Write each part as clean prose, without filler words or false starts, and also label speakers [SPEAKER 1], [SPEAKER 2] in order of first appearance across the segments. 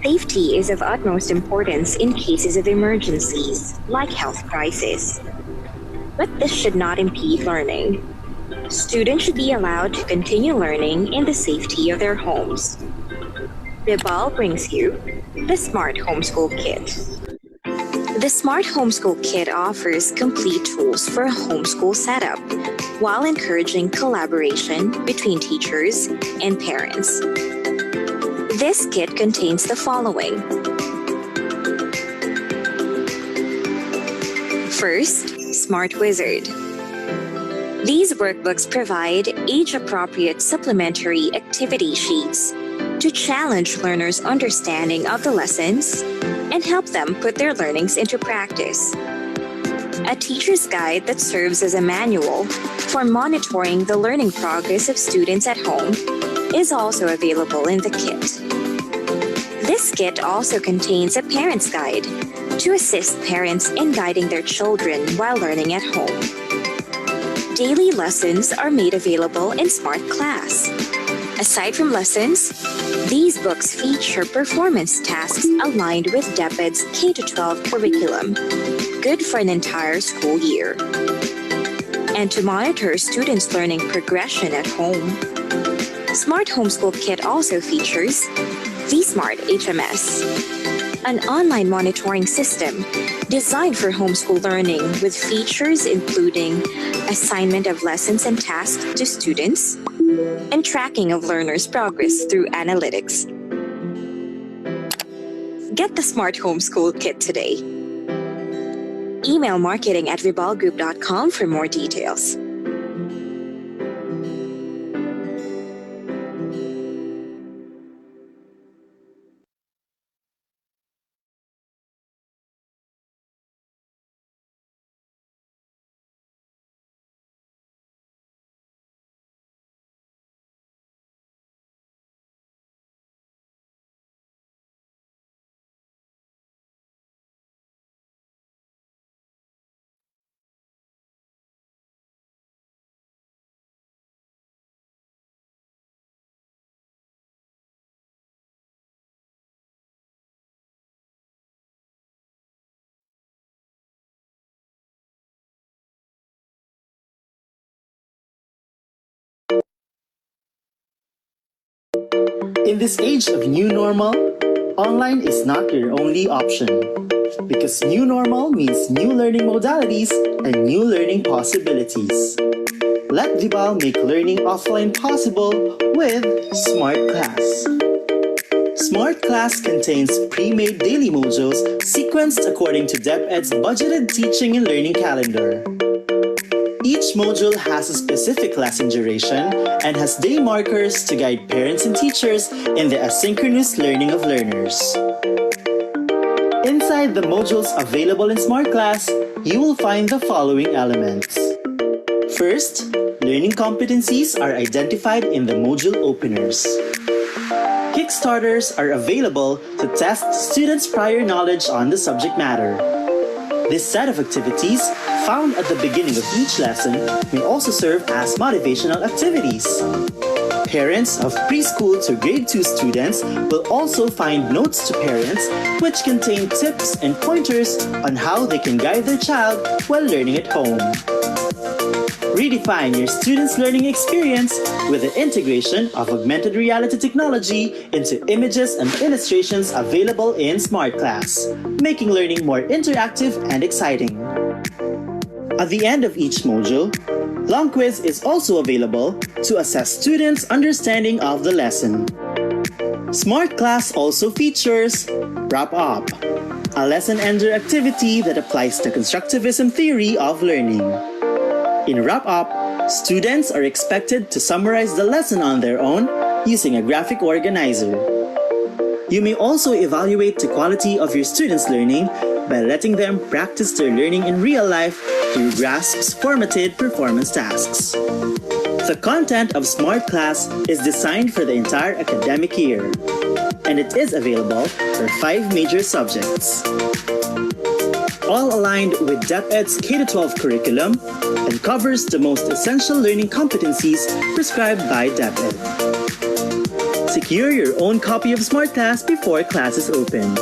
[SPEAKER 1] Safety is of utmost importance in cases of emergencies, like health crisis. But this should not impede learning. Students should be allowed to continue learning in the safety of their homes. Bibal brings you the Smart Homeschool Kit. The Smart Homeschool Kit offers complete tools for a homeschool setup while encouraging collaboration between teachers and parents. This kit contains the following. First, Smart Wizard. These workbooks provide age-appropriate supplementary activity sheets to challenge learners' understanding of the lessons and help them put their learnings into practice. A teacher's guide that serves as a manual for monitoring the learning progress of students at home is also available in the kit. This kit also contains a parent's guide to assist parents in guiding their children while learning at home. Daily lessons are made available in Smart Class. Aside from lessons, these books feature performance tasks aligned with DepEd's K-12 curriculum, good for an entire school year. And to monitor students' learning progression at home, Smart Homeschool Kit also features the Smart HMS, an online monitoring system designed for homeschool learning with features including assignment of lessons and tasks to students, and tracking of learners' progress through analytics. Get the Smart Homeschool Kit today. Email marketing@vibalgroup.com for more details.
[SPEAKER 2] In this age of new normal, online is not your only option. Because new normal means new learning modalities and new learning possibilities. Let Vibal make learning offline possible with Smart Class. Smart Class contains pre-made daily modules sequenced according to DepEd's budgeted teaching and learning calendar. Each module has a specific lesson duration and has day markers to guide parents and teachers in the asynchronous learning of learners. Inside the modules available in Smart Class, you will find the following elements. First, learning competencies are identified in the module openers. Kickstarters are available to test students' prior knowledge on the subject matter. This set of activities, found at the beginning of each lesson, may also serve as motivational activities. Parents of preschool to grade 2 students will also find notes to parents which contain tips and pointers on how they can guide their child while learning at home. Redefine your students' learning experience with the integration of augmented reality technology into images and illustrations available in Smart Class, making learning more interactive and exciting. At the end of each module, Long Quiz is also available to assess students' understanding of the lesson. Smart Class also features Wrap Up, a lesson ender activity that applies the constructivism theory of learning. In Wrap Up, students are expected to summarize the lesson on their own using a graphic organizer. You may also evaluate the quality of your students' learning by letting them practice their learning in real life through GRASP's formatted performance tasks. The content of Smart Class is designed for the entire academic year, and it is available for 5 major subjects. All aligned with DepEd's K-12 curriculum and covers the most essential learning competencies prescribed by DepEd. Secure your own copy of Smart Class before classes open.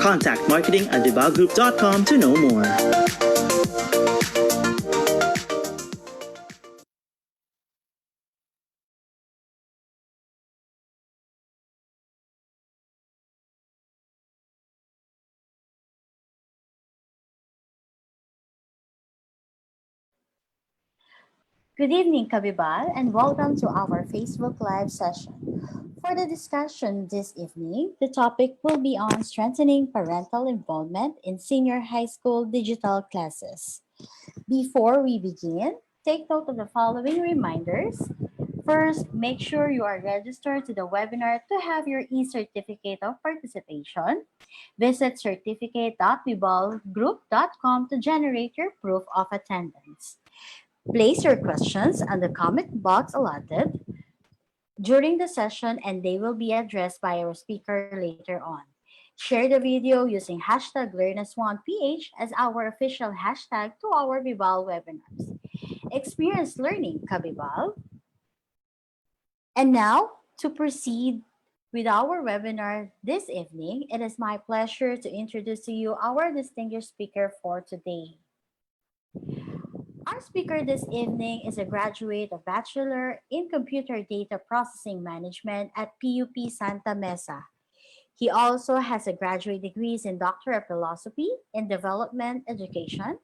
[SPEAKER 2] Contact marketing@dibaogroup.com to know more.
[SPEAKER 3] Good evening, Kabibal, and welcome to our Facebook Live session. For the discussion this evening, the topic will be on strengthening parental involvement in senior high school digital classes. Before we begin, take note of the following reminders. First, make sure you are registered to the webinar to have your e-certificate of participation. Visit certificate.bibalgroup.com to generate your proof of attendance. Place your questions in the comment box allotted during the session and they will be addressed by our speaker later on. Share the video using hashtag LearnAsOnePH as our official hashtag to our Bibal webinars. Experience learning, Kabibal. And now, to proceed with our webinar this evening, it is my pleasure to introduce to you our distinguished speaker for today. Our speaker this evening is a graduate of Bachelor in Computer Data Processing Management at PUP Santa Mesa. He also has a graduate degrees in Doctor of Philosophy in Development Education,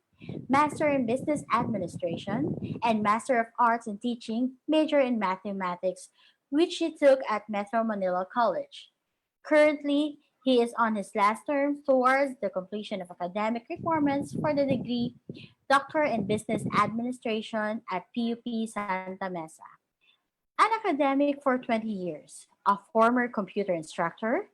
[SPEAKER 3] Master in Business Administration, and Master of Arts in Teaching, major in Mathematics, which he took at Metro Manila College. Currently, he is on his last term towards the completion of academic requirements for the degree Doctor in Business Administration at PUP Santa Mesa. An academic for 20 years, a former computer instructor,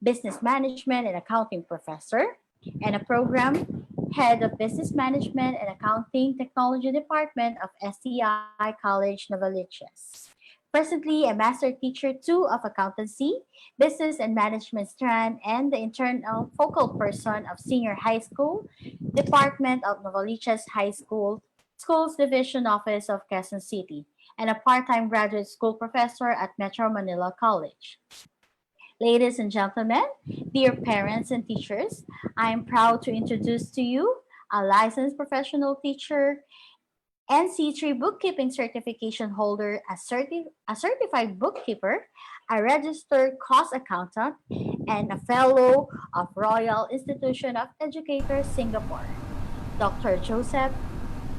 [SPEAKER 3] business management and accounting professor, and a program head of business management and accounting technology department of STI College Novaliches. Presently, a master teacher too of accountancy, business and management strand, and the internal focal person of senior high school, department of Novaliches High School, Schools Division Office of Quezon City, and a part-time graduate school professor at Metro Manila College. Ladies and gentlemen, dear parents and teachers, I am proud to introduce to you a licensed professional teacher, NC3 bookkeeping certification holder, a certified bookkeeper, a registered cost accountant, and a fellow of Royal Institution of Educators Singapore, Dr. Joseph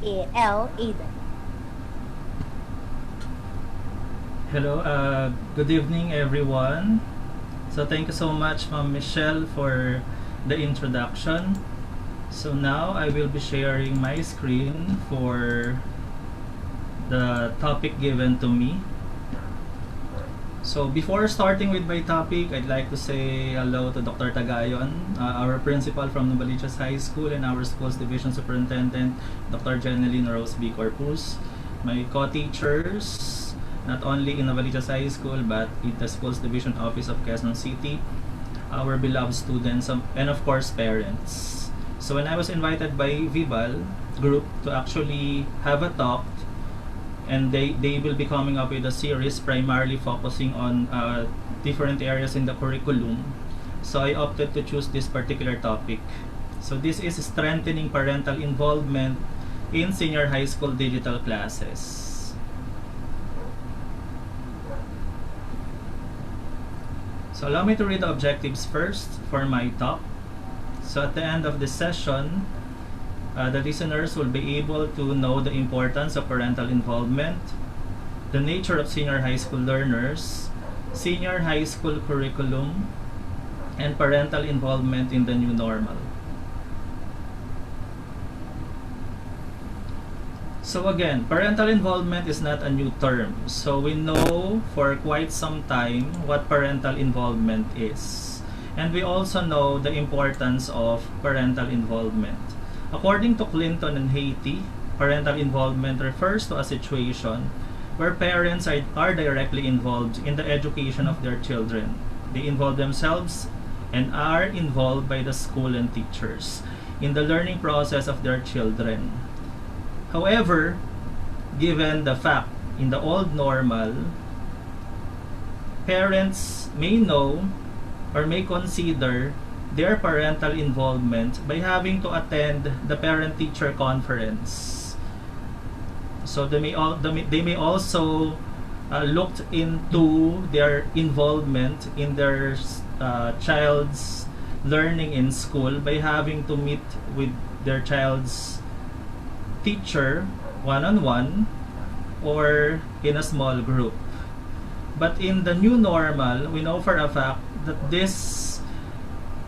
[SPEAKER 3] L. Aiden.
[SPEAKER 4] Hello, good evening everyone. So thank you so much Ma'am Michelle for the introduction. So now I will be sharing my screen for the topic given to me. So before starting with my topic, I'd like to say hello to Dr. Tagayon, our principal from Novaliches High School, and our school's division superintendent, Dr. Jeneline Rose B. Corpus, my co-teachers, not only in Novaliches High School but in the school's division office of Quezon City, our beloved students, and of course parents. So when I was invited by Vibal group to actually have a talk, and they will be coming up with a series primarily focusing on different areas in the curriculum, so I opted to choose this particular topic. So this is strengthening parental involvement in senior high school digital classes. So allow me to read the objectives first for my talk. So at the end of this session, the listeners will be able to know the importance of parental involvement, the nature of senior high school learners, senior high school curriculum, and parental involvement in the new normal. So again, parental involvement is not a new term. So we know for quite some time what parental involvement is. And we also know the importance of parental involvement. According to Clinton and Haiti, parental involvement refers to a situation where parents are directly involved in the education of their children. They involve themselves and are involved by the school and teachers in the learning process of their children. However, given the fact in the old normal parents may know or may consider their parental involvement by having to attend the parent-teacher conference. So they may also look into their involvement in their child's learning in school by having to meet with their child's teacher one-on-one or in a small group. But in the new normal, we know for a fact that this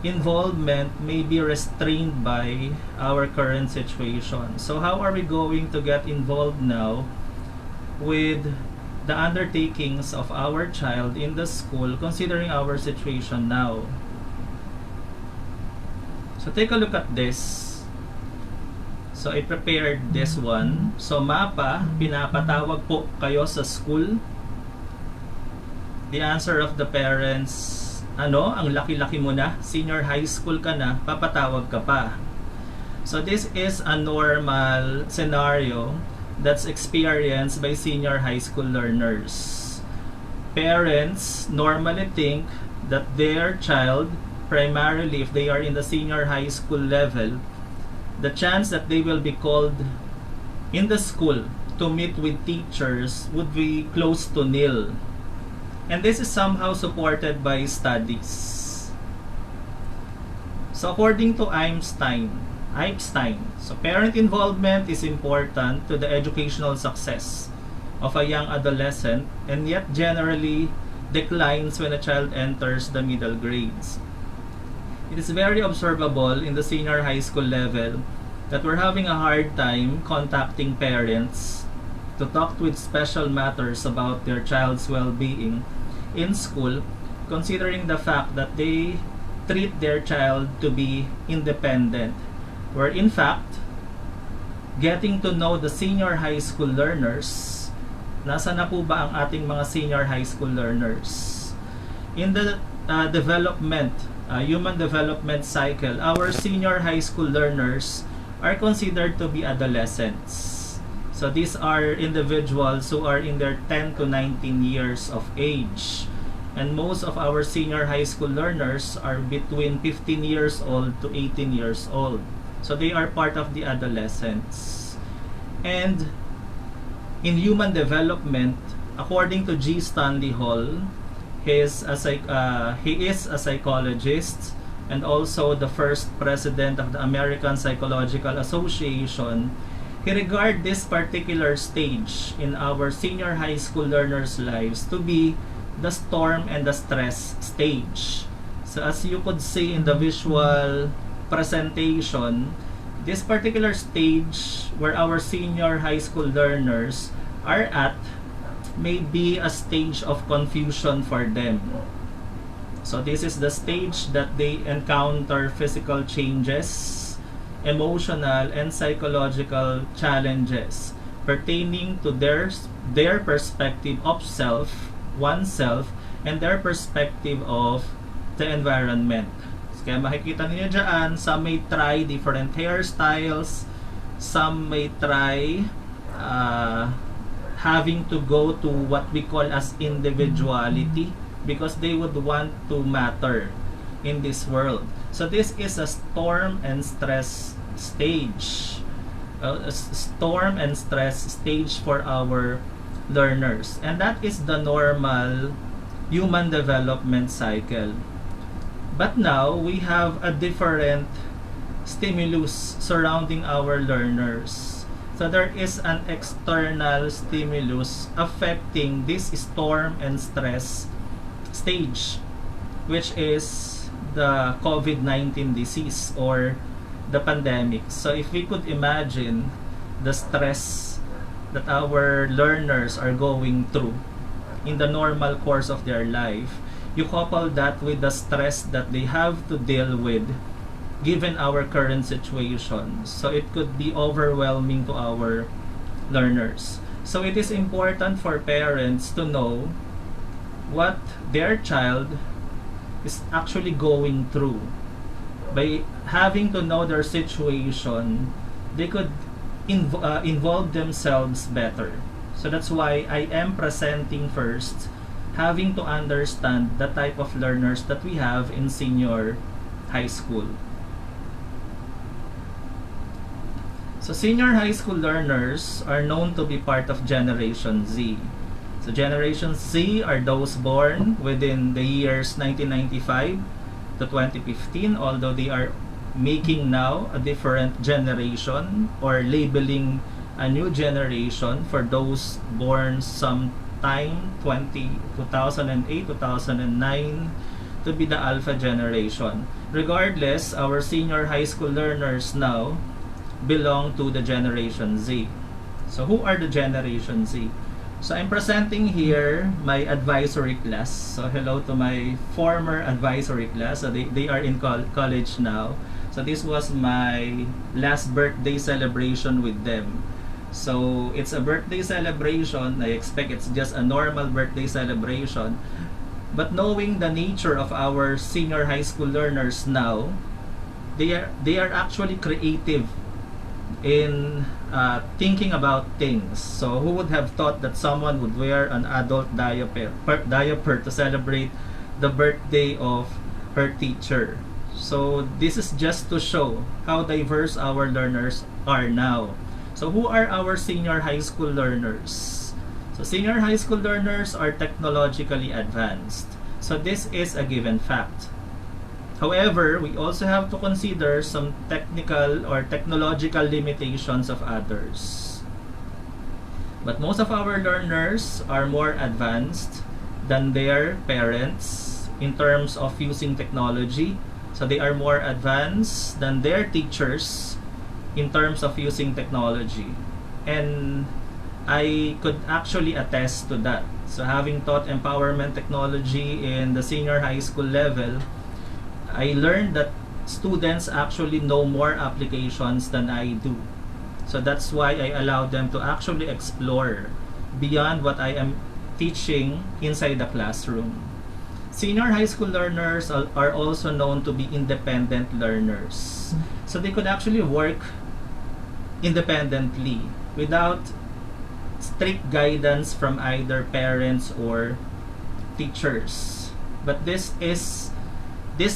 [SPEAKER 4] involvement may be restrained by our current situation. So how are we going to get involved now with the undertakings of our child in the school, considering our situation now? So take a look at this. So I prepared this one. So MAPA, pinapatawag po kayo sa school. The answer of the parents, ano, ang laki-laki mo na, senior high school ka na, papatawag ka pa. So this is a normal scenario that's experienced by senior high school learners. Parents normally think that their child, primarily if they are in the senior high school level, the chance that they will be called in the school to meet with teachers would be close to nil. And this is somehow supported by studies. So according to Einstein, so parent involvement is important to the educational success of a young adolescent and yet generally declines when a child enters the middle grades. It is very observable in the senior high school level that we're having a hard time contacting parents to talk with special matters about their child's well-being in school, considering the fact that they treat their child to be independent, where in fact getting to know the senior high school learners, nasa na po ba ang ating mga senior high school learners? In the human development cycle, our senior high school learners are considered to be adolescents. So these are individuals who are in their 10 to 19 years of age. And most of our senior high school learners are between 15 years old to 18 years old. So they are part of the adolescents. And in human development, according to G. Stanley Hall, he is a psychologist and also the first president of the American Psychological Association. He regards this particular stage in our senior high school learners' lives to be the storm and the stress stage. So as you could see in the visual presentation, this particular stage where our senior high school learners are at may be a stage of confusion for them. So this is the stage that they encounter physical changes, emotional and psychological challenges pertaining to their perspective of self, oneself, and their perspective of the environment. Kaya makikita niyo dyan, some may try different hairstyles, some may try having to go to what we call as individuality because they would want to matter in this world. So this is a storm and stress stage. A storm and stress stage for our learners. And that is the normal human development cycle. But now we have a different stimulus surrounding our learners. So there is an external stimulus affecting this storm and stress stage, which is the COVID-19 disease or the pandemic. So if we could imagine the stress that our learners are going through in the normal course of their life, you couple that with the stress that they have to deal with given our current situation. So it could be overwhelming to our learners. So it is important for parents to know what their child is actually going through. By having to know their situation, they could involve themselves better. So that's why I am presenting first having to understand the type of learners that we have in senior high school. So senior high school learners are known to be part of Generation Z. So Generation Z are those born within the years 1995 to 2015, although they are making now a different generation or labeling a new generation for those born sometime 2008, 2009 to be the alpha generation. Regardless, our senior high school learners now belong to the Generation Z. So who are the Generation Z? So I'm presenting here my advisory class. So hello to my former advisory class. So they are in college now. So this was my last birthday celebration with them. So it's a birthday celebration. I expect it's just a normal birthday celebration. But knowing the nature of our senior high school learners now, they are actually creative in thinking about things. So who would have thought that someone would wear an adult diaper to celebrate the birthday of her teacher? So this is just to show how diverse our learners are now. So who are our senior high school learners? So senior high school learners are technologically advanced. So this is a given fact. However, we also have to consider some technical or technological limitations of others. But most of our learners are more advanced than their parents in terms of using technology. So they are more advanced than their teachers in terms of using technology. And I could actually attest to that. So having taught empowerment technology in the senior high school level, I learned that students actually know more applications than I do. So that's why I allow them to actually explore beyond what I am teaching inside the classroom. Senior high school learners are also known to be independent learners. So they could actually work independently without strict guidance from either parents or teachers. But this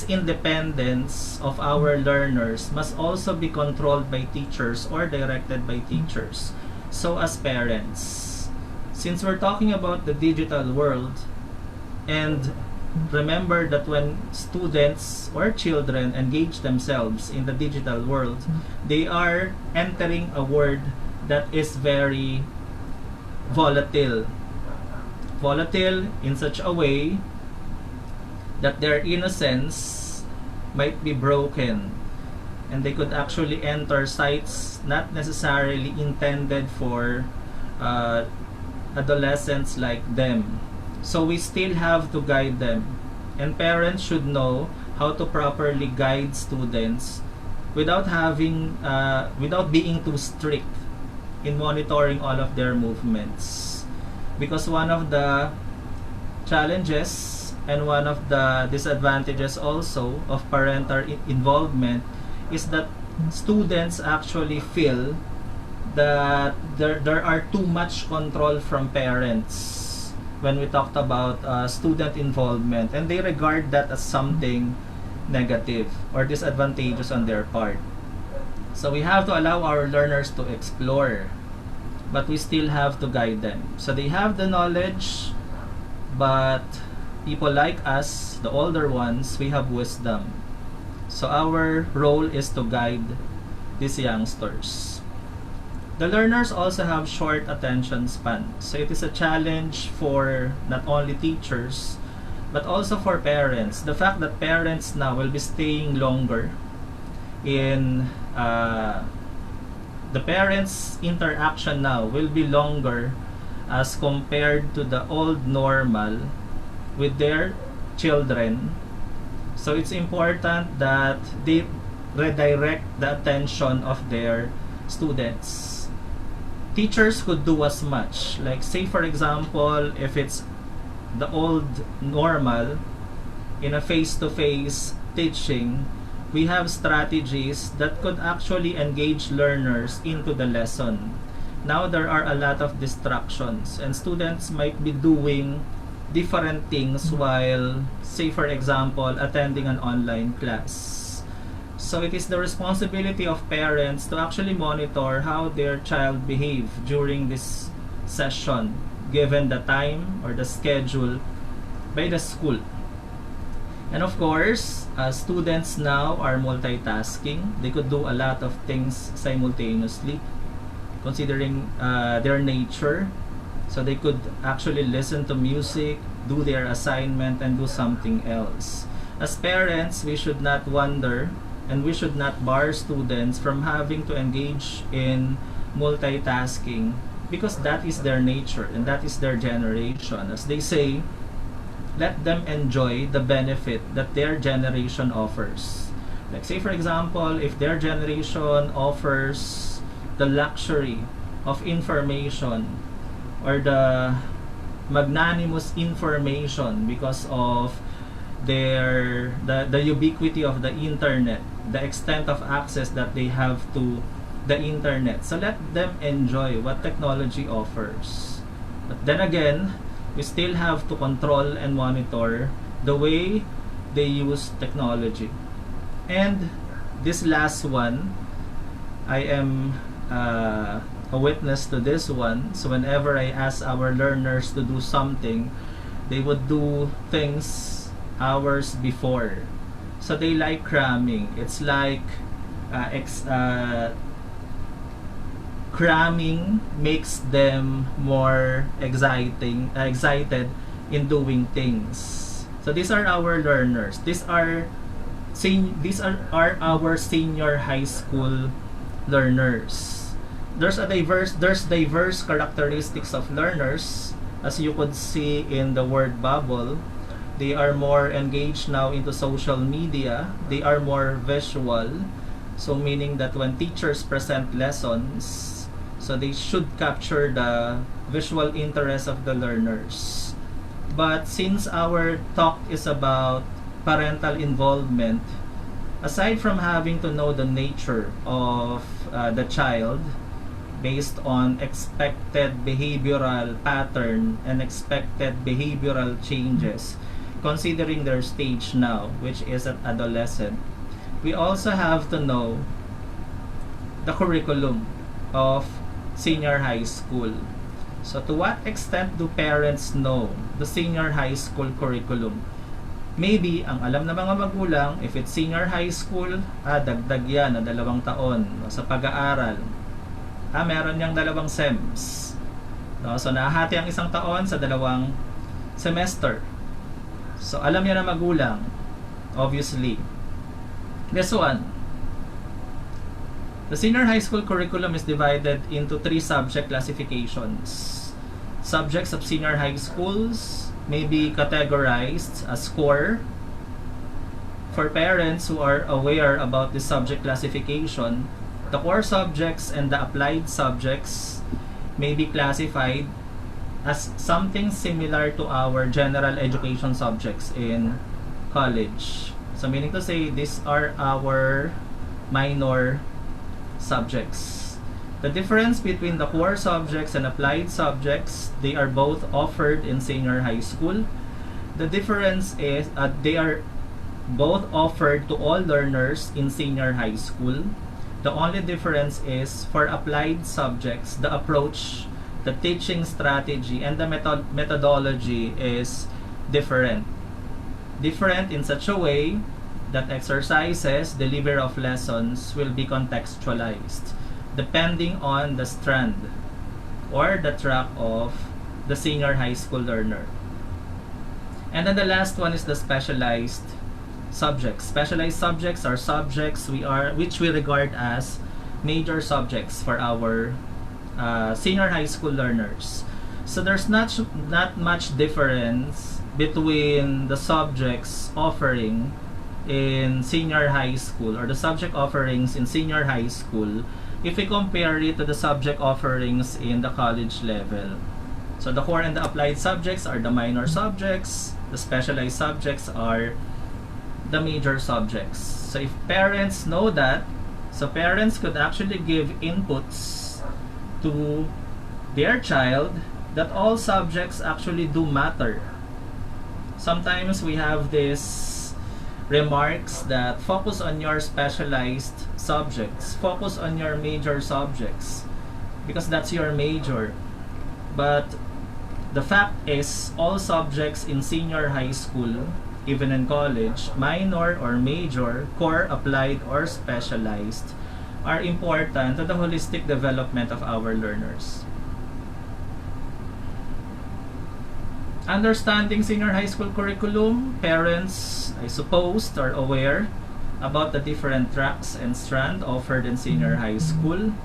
[SPEAKER 4] independence of our learners must also be controlled by teachers or directed by teachers. So as parents, since we're talking about the digital world, and remember that when students or children engage themselves in the digital world, they are entering a world that is very volatile. Volatile in such a way that their innocence might be broken, and they could actually enter sites not necessarily intended for adolescents like them. So we still have to guide them, and parents should know how to properly guide students without being too strict in monitoring all of their movements. Because one of the challenges and one of the disadvantages also of parental involvement is that students actually feel that there are too much control from parents when we talked about student involvement, and they regard that as something negative or disadvantageous on their part. So we have to allow our learners to explore, but we still have to guide them. So they have the knowledge, but people like us, the older ones, we have wisdom. So our role is to guide these youngsters. The learners also have short attention span. So it is a challenge for not only teachers, but also for parents. The fact that parents now will be staying longer in the parents' interaction now will be longer as compared to the old normal with their children. So it's important that they redirect the attention of their students. Teachers could do as much. Like say for example, if it's the old normal, in a face-to-face teaching, we have strategies that could actually engage learners into the lesson. Now there are a lot of distractions, and students might be doing different things while, say for example, attending an online class. So it is the responsibility of parents to actually monitor how their child behave during this session, given the time or the schedule by the school. And of course, students now are multitasking. They could do a lot of things simultaneously, considering their nature. So they could actually listen to music, do their assignment, and do something else. As parents, we should not wonder and we should not bar students from having to engage in multitasking, because that is their nature and that is their generation. As they say, let them enjoy the benefit that their generation offers. Like say for example, if their generation offers the luxury of information or the magnanimous information because of the ubiquity of the internet, the extent of access that they have to the internet. So let them enjoy what technology offers. But then again, we still have to control and monitor the way they use technology. And this last one, I am a witness to this one. So whenever I ask our learners to do something, they would do things hours before. So they like cramming. It's like cramming makes them more excited in doing things. So these are our learners. These are our senior high school learners. There's diverse characteristics of learners, as you could see in the word bubble. They are more engaged now into social media. They are more visual. So meaning that when teachers present lessons, so they should capture the visual interest of the learners. But since our talk is about parental involvement, aside from having to know the nature of the child based on expected behavioral pattern and expected behavioral changes, considering their stage now, which is at adolescent, we also have to know the curriculum of senior high school. So to what extent do parents know the senior high school curriculum? Maybe, ang alam ng mga magulang, if it's senior high school, dagdag yan na 2 taon sa pag-aaral. Meron niyang 2 SEMs. No? So nahati ang 1 taon sa 2 semester. So alam niya na magulang, obviously. This one, the senior high school curriculum is divided into 3 subject classifications. Subjects of senior high schools may be categorized as core. For parents who are aware about this subject classification, the core subjects and the applied subjects may be classified as something similar to our general education subjects in college. So meaning to say, these are our minor subjects. The difference between the core subjects and applied subjects, they are both offered in senior high school. The difference is they are both offered to all learners in senior high school. The only difference is for applied subjects, the approach, the teaching strategy, and the methodology is different. Different in such a way that exercises, delivery of lessons will be contextualized depending on the strand or the track of the senior high school learner. And then the last one is the specialized subjects. Specialized subjects are subjects which we regard as major subjects for our senior high school learners. So there's not much difference between the subjects offering in senior high school or the subject offerings in senior high school if we compare it to the subject offerings in the college level. So the core and the applied subjects are the minor subjects, the specialized subjects are the major subjects. So if parents know that, so parents could actually give inputs to their child that all subjects actually do matter sometimes we have this remarks that focus on your specialized subjects, focus on your major subjects, because that's your major. But the fact is, all subjects in senior high school, even in college, minor or major, core, applied, or specialized, are important to the holistic development of our learners. Understanding senior high school curriculum, parents, I suppose, are aware about the different tracks and strands offered in senior high school.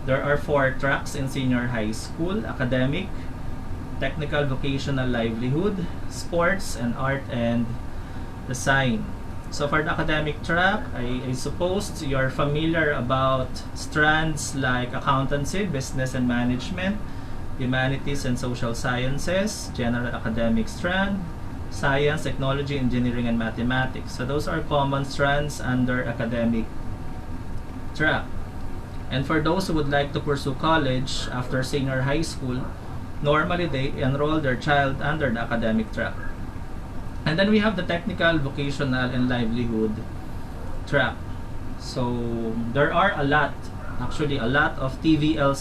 [SPEAKER 4] There are 4 tracks in senior high school: academic, technical, vocational, livelihood, sports, and art and design. So for the academic track, I suppose you're familiar about strands like accountancy, business and management, humanities and social sciences, general academic strand, science, technology, engineering, and mathematics. So those are common strands under academic track. And for those who would like to pursue college after senior high school, normally they enroll their child under the academic track. And then we have the technical, vocational, and livelihood track. So there are a lot of TVL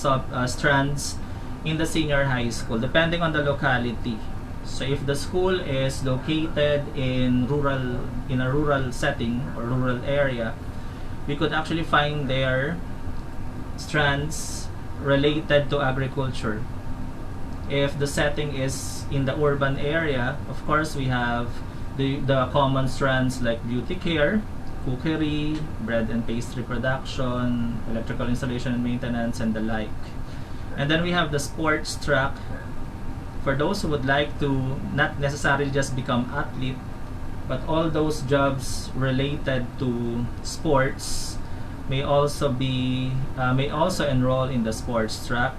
[SPEAKER 4] strands in the senior high school, depending on the locality. So if the school is located in a rural setting or rural area, we could actually find their strands related to agriculture. If the setting is in the urban area, of course we have the common strands like beauty care, cookery, bread and pastry production, electrical installation and maintenance, and the like. And then we have the sports track for those who would like to not necessarily just become athlete, but all those jobs related to sports may also enroll in the sports track.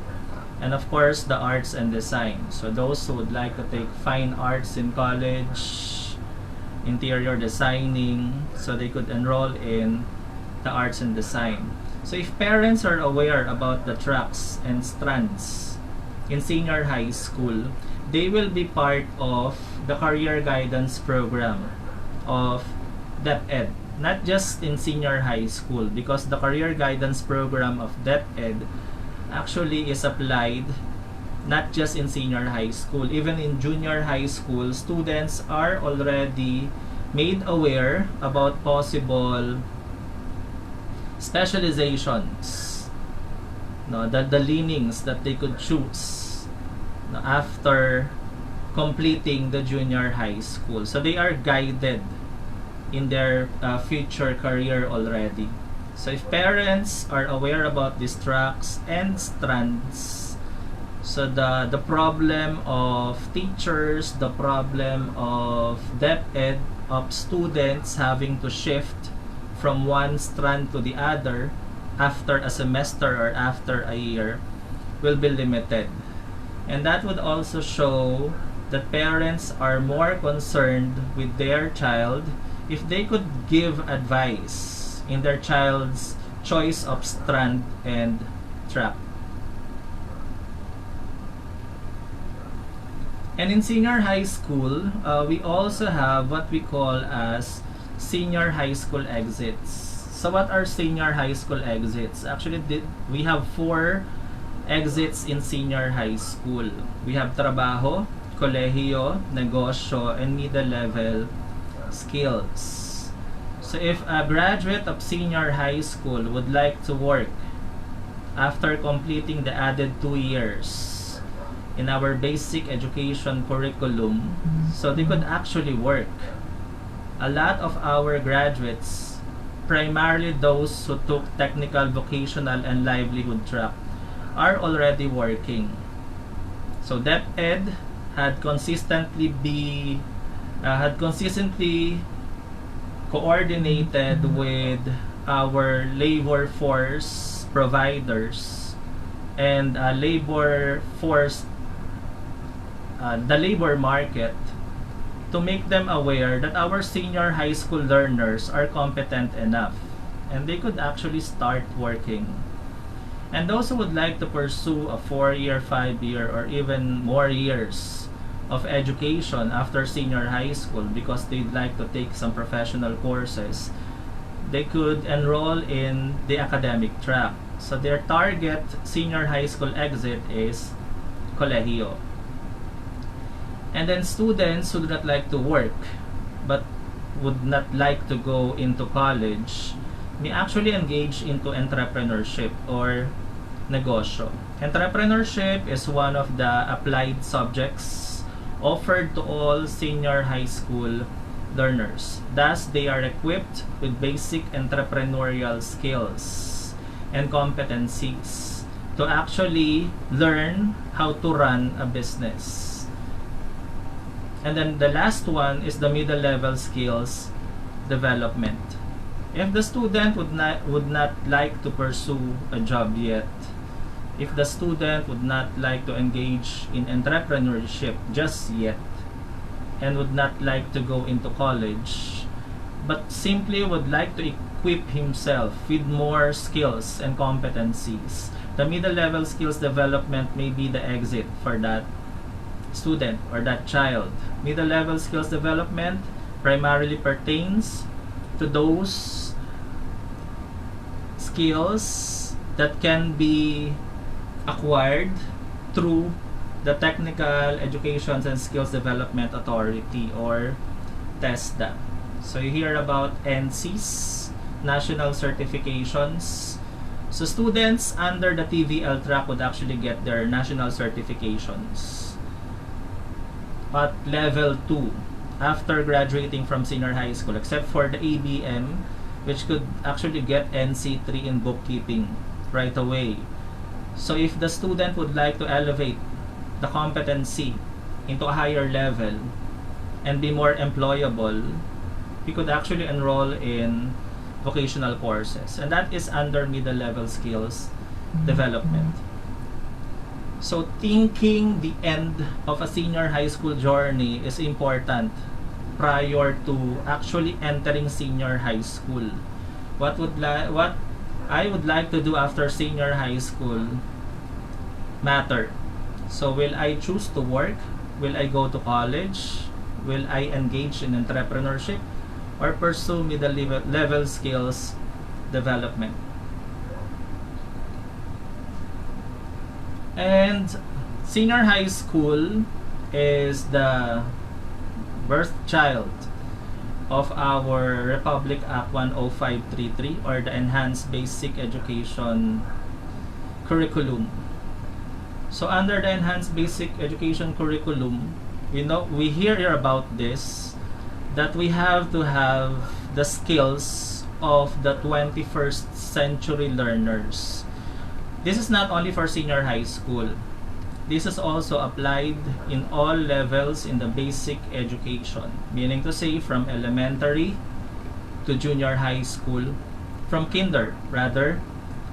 [SPEAKER 4] And of course, the arts and design. So those who would like to take fine arts in college, interior designing, so they could enroll in the arts and design. So if parents are aware about the tracks and strands in senior high school, they will be part of the career guidance program of DepEd. Not just in senior high school, because the career guidance program of DepEd actually is applied not just in senior high school. Even in junior high school, students are already made aware about possible specializations, the leanings that they could choose after completing the junior high school. So they are guided in their future career already. So if parents are aware about these tracks and strands, so the problem of teachers, the problem of DepEd, of students having to shift from one strand to the other after a semester or after a year will be limited. And that would also show that parents are more concerned with their child if they could give advice in their child's choice of strand and track. And in senior high school, we also have what we call as senior high school exits. So what are senior high school exits? Actually, we have 4 exits in senior high school. We have trabaho, kolehiyo, negosyo, and middle level skills. So if a graduate of senior high school would like to work after completing the added 2 years in our basic education curriculum, so they could actually work. A lot of our graduates, primarily those who took technical, vocational, and livelihood track, are already working. So DepEd had consistently coordinated with our labor force providers and labor force, the labor market, to make them aware that our senior high school learners are competent enough and they could actually start working. And those who would like to pursue a 4-year, 5-year, or even more years of education after senior high school because they'd like to take some professional courses, they could enroll in the academic track. So their target senior high school exit is kolehiyo. And then students who do not like to work but would not like to go into college may actually engage into entrepreneurship or negosyo. Entrepreneurship is one of the applied subjects offered to all senior high school learners. Thus, they are equipped with basic entrepreneurial skills and competencies to actually learn how to run a business. And then the last one is the middle level skills development. If the student would not like to pursue a job yet, if the student would not like to engage in entrepreneurship just yet, and would not like to go into college, but simply would like to equip himself with more skills and competencies, the middle level skills development may be the exit for that student or that child. Middle level skills development primarily pertains to those skills that can be acquired through the Technical Education and Skills Development Authority or TESDA. So you hear about NCs, national certifications. So students under the TVL track would actually get their national certifications at level 2 after graduating from senior high school, except for the ABM, which could actually get NC3 in bookkeeping right away. So if the student would like to elevate the competency into a higher level and be more employable, we could actually enroll in vocational courses, and that is under middle level skills development. So thinking the end of a senior high school journey is important prior to actually entering senior high school. What I would like to do after senior high school matter. So will I choose to work? Will I go to college? Will I engage in entrepreneurship or pursue middle level skills development? And senior high school is the birth child of our Republic Act 10533 or the Enhanced Basic Education Curriculum. So under the Enhanced Basic Education Curriculum, we hear about this, that we have to have the skills of the 21st century learners. This is not only for senior high school. This is also applied in all levels in the basic education, meaning to say from elementary to junior high school, from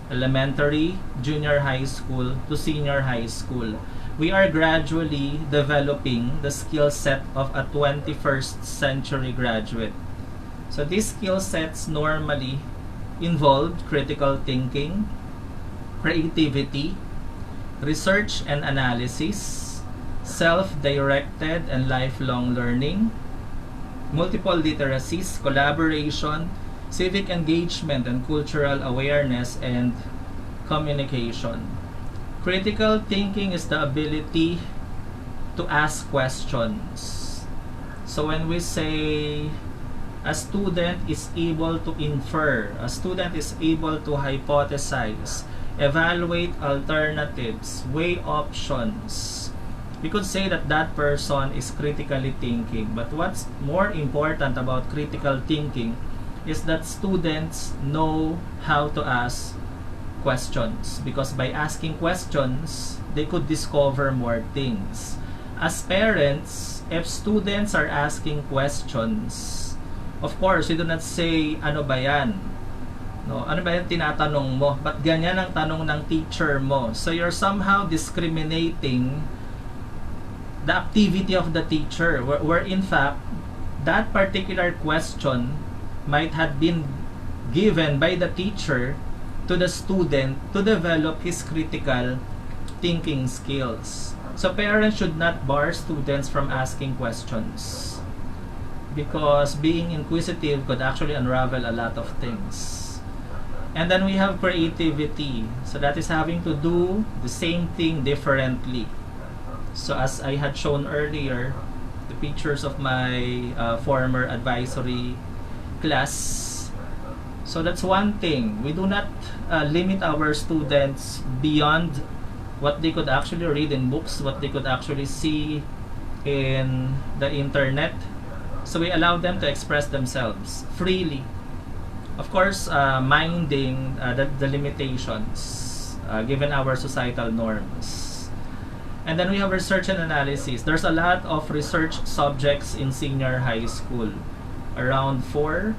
[SPEAKER 4] elementary, junior high school to senior high school. We are gradually developing the skill set of a 21st century graduate. So these skill sets normally involve critical thinking, creativity, research and analysis, self-directed and lifelong learning, multiple literacies, collaboration, civic engagement and cultural awareness, and communication. Critical thinking is the ability to ask questions. So when we say a student is able to infer, a student is able to hypothesize, evaluate alternatives, weigh options, we could say that that person is critically thinking. But what's more important about critical thinking is that students know how to ask questions, because by asking questions, they could discover more things. As parents, if students are asking questions, of course, we do not say, ano ba yan? No, ano ba yan tinatanong mo? Ba't ganyan ang tanong ng teacher mo? So you're somehow discriminating the activity of the teacher, where in fact, that particular question might have been given by the teacher to the student to develop his critical thinking skills. So parents should not bar students from asking questions, because being inquisitive could actually unravel a lot of things. And then we have creativity. So that is having to do the same thing differently. So as I had shown earlier, the pictures of my former advisory class. So that's one thing. We do not limit our students beyond what they could actually read in books, what they could actually see in the internet. So we allow them to express themselves freely. Of course, minding the limitations given our societal norms. And then we have research and analysis. There's a lot of research subjects in senior high school. Around 4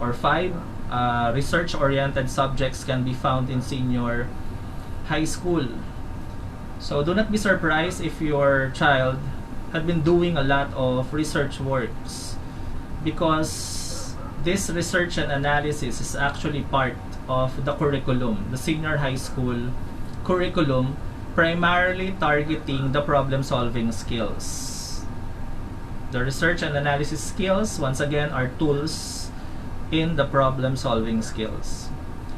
[SPEAKER 4] or 5 research-oriented subjects can be found in senior high school. So do not be surprised if your child had been doing a lot of research works, because this research and analysis is actually part of the curriculum, the senior high school curriculum, primarily targeting the problem-solving skills. The research and analysis skills, once again, are tools in the problem-solving skills.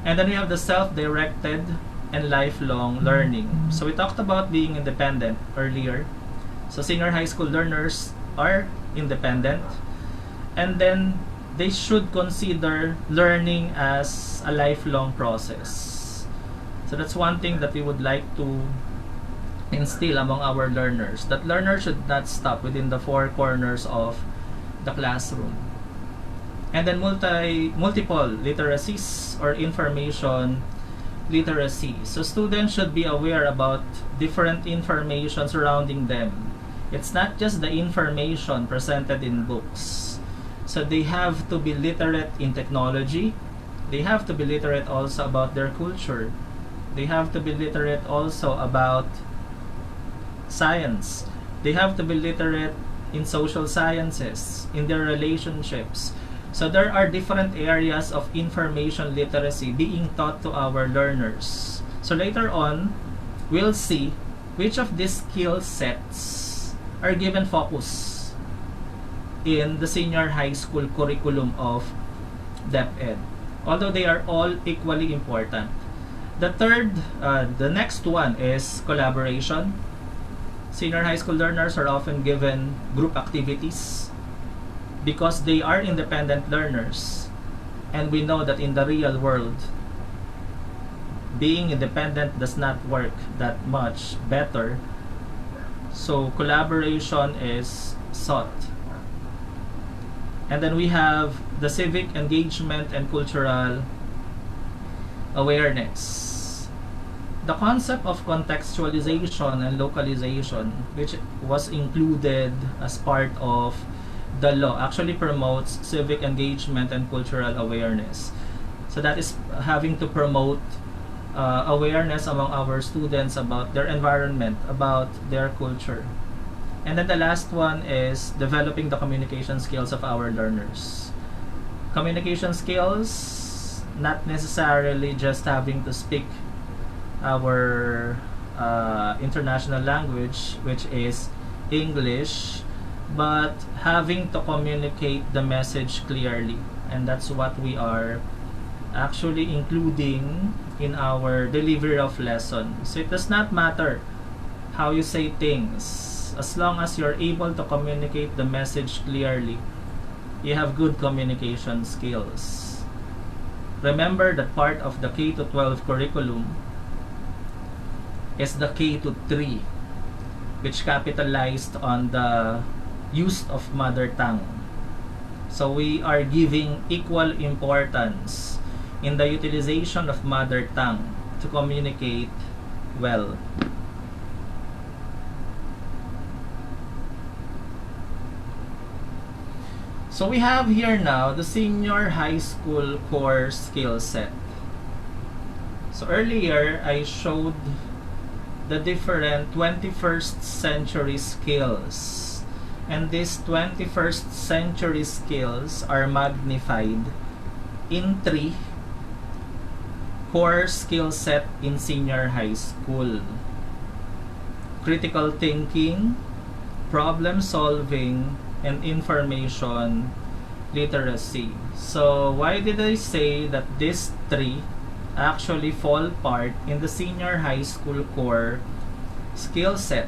[SPEAKER 4] And then we have the self-directed and lifelong learning. So we talked about being independent earlier. So senior high school learners are independent, and then they should consider learning as a lifelong process. So that's one thing that we would like to instill among our learners, that learners should not stop within the 4 corners of the classroom. And then multiple literacies or information literacy. So students should be aware about different information surrounding them. It's not just the information presented in books. So they have to be literate in technology. They have to be literate also about their culture. They have to be literate also about science. They have to be literate in social sciences, in their relationships. So there are different areas of information literacy being taught to our learners. So later on, we'll see which of these skill sets are given focus in the senior high school curriculum of DepEd, although they are all equally important. The next one is collaboration. Senior high school learners are often given group activities because they are independent learners, and we know that in the real world, being independent does not work that much better. So collaboration is sought. And then we have the civic engagement and cultural awareness. The concept of contextualization and localization, which was included as part of the law, actually promotes civic engagement and cultural awareness. So that is having to promote awareness among our students about their environment, about their culture. And then the last one is developing the communication skills of our learners. Communication skills, not necessarily just having to speak our international language, which is English, but having to communicate the message clearly. And that's what we are actually including in our delivery of lessons. So it does not matter how you say things, as long as you're able to communicate the message clearly, you have good communication skills. Remember that part of the K-12 curriculum is the K-3, which capitalized on the use of mother tongue. So we are giving equal importance in the utilization of mother tongue to communicate well. So we have here now the senior high school core skill set. So earlier I showed the different 21st century skills, and these 21st century skills are magnified in 3 core skill set in senior high school. critical thinking, problem solving, and information literacy. So why did I say that these three actually fall part in the senior high school core skill set?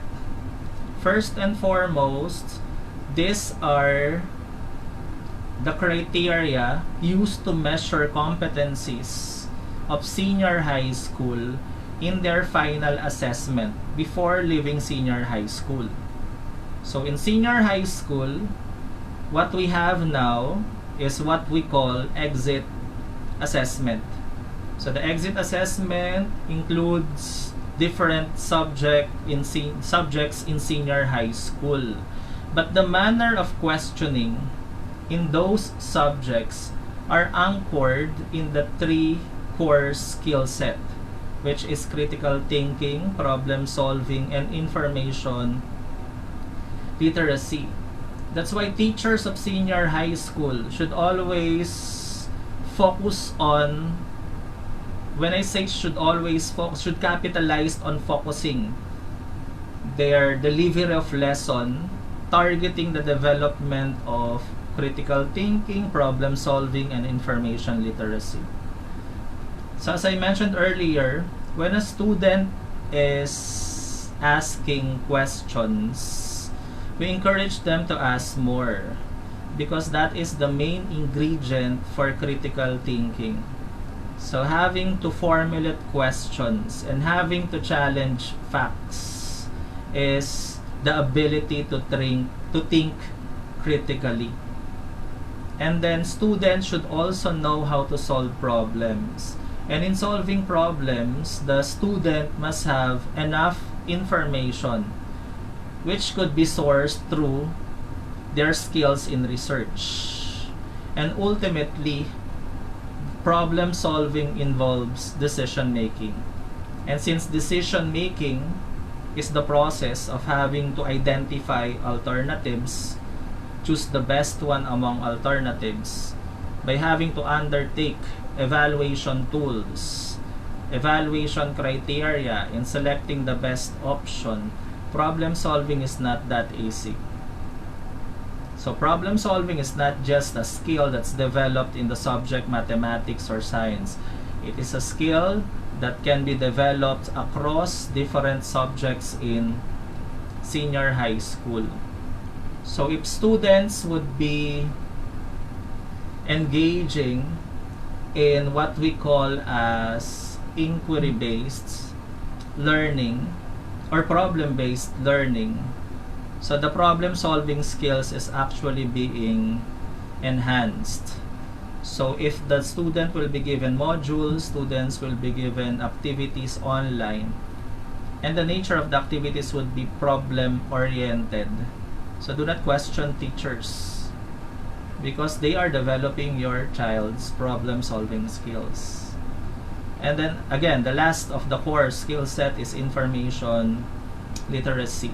[SPEAKER 4] First and foremost, these are the criteria used to measure competencies of senior high school in their final assessment before leaving senior high school. So in senior high school, what we have now is what we call exit assessment. So the exit assessment includes different subjects in senior high school. But the manner of questioning in those subjects are anchored in the three core skill set, which is critical thinking, problem solving, and information literacy. That's why teachers of senior high school should always focus on, when I say should always focus, should capitalize on focusing their delivery of lesson, targeting the development of critical thinking, problem solving, and information literacy. So as I mentioned earlier, when a student is asking questions, we encourage them to ask more because that is the main ingredient for critical thinking. So having to formulate questions and having to challenge facts is the ability to think critically. And then students should also know how to solve problems. And in solving problems, the student must have enough information which could be sourced through their skills in research. And ultimately, problem solving involves decision making. And since decision making is the process of having to identify alternatives, choose the best one among alternatives, by having to undertake evaluation tools, evaluation criteria in selecting the best option, problem solving is not that easy. So problem solving is not just a skill that's developed in the subject mathematics or science. It is a skill that can be developed across different subjects in senior high school. So if students would be engaging in what we call as inquiry-based learning or problem-based learning, so the problem-solving skills is actually being enhanced. So if the student will be given modules, students will be given activities online, and the nature of the activities would be problem-oriented. So do not question teachers because they are developing your child's problem-solving skills. And then again, the last of the core skill set is information literacy.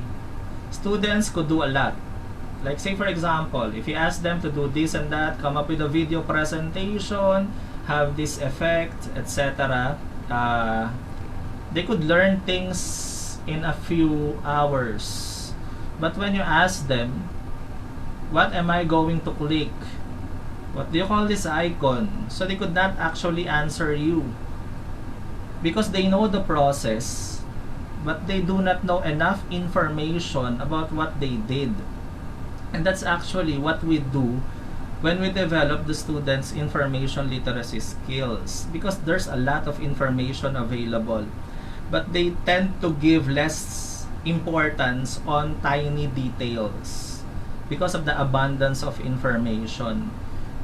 [SPEAKER 4] Students could do a lot. Like say for example, if you ask them to do this and that, come up with a video presentation, have this effect, etc. They could learn things in a few hours. But when you ask them, what am I going to click? What do you call this icon? So they could not actually answer you because they know the process, but they do not know enough information about what they did. And that's actually what we do when we develop the students' information literacy skills, because there's a lot of information available, but they tend to give less importance on tiny details because of the abundance of information.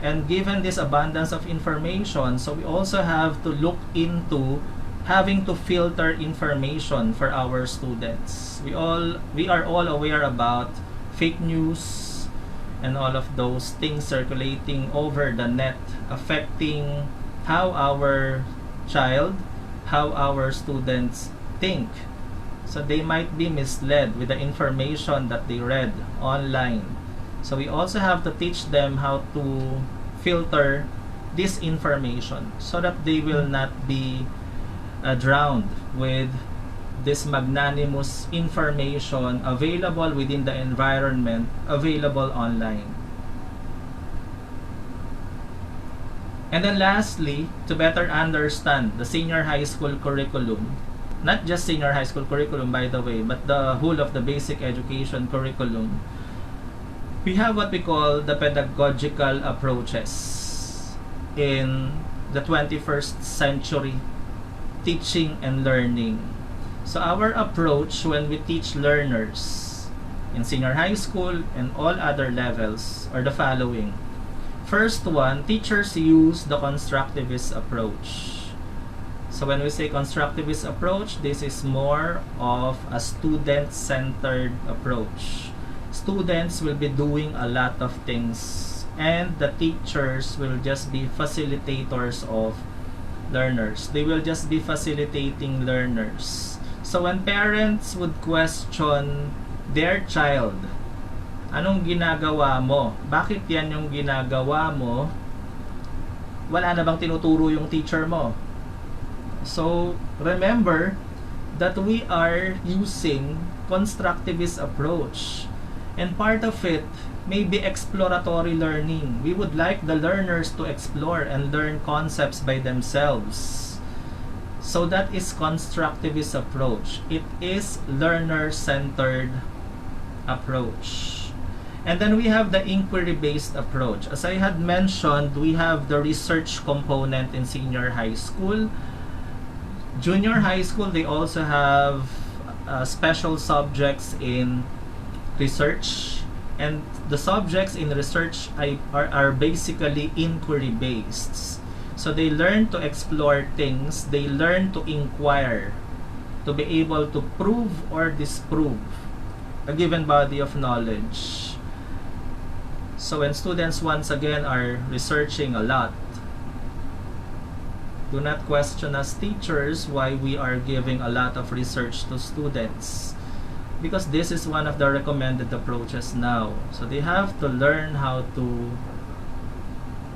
[SPEAKER 4] And given this abundance of information, so we also have to look into having to filter information for our students. We are all aware about fake news and all of those things circulating over the net, affecting how our child, how our students think. So they might be misled with the information that they read online. So we also have to teach them how to filter this information so that they will not be drowned with this magnanimous information available within the environment, available online. And then lastly, to better understand the senior high school curriculum, not just senior high school curriculum by the way, but the whole of the basic education curriculum, we have what we call the pedagogical approaches in the 21st century teaching and learning. So our approach when we teach learners in senior high school and all other levels are the following. First one, teachers use the constructivist approach. So when we say constructivist approach, this is more of a student-centered approach. Students will be doing a lot of things and the teachers will just be facilitators of learners. They will just be facilitating learners. So when parents would question their child, anong ginagawa mo? Bakit yan yung ginagawa mo? Wala na bang tinuturo yung teacher mo? So, remember that we are using constructivist approach. And part of it may be exploratory learning. We would like the learners to explore and learn concepts by themselves. So that is constructivist approach. It is learner-centered approach. And then we have the inquiry-based approach. As I had mentioned, we have the research component in senior high school. Junior high school, they also have special subjects in research. And the subjects in research are basically inquiry-based. So they learn to explore things, they learn to inquire, to be able to prove or disprove a given body of knowledge. So when students once again are researching a lot, do not question us teachers why we are giving a lot of research to students, because this is one of the recommended approaches now. So they have to learn how to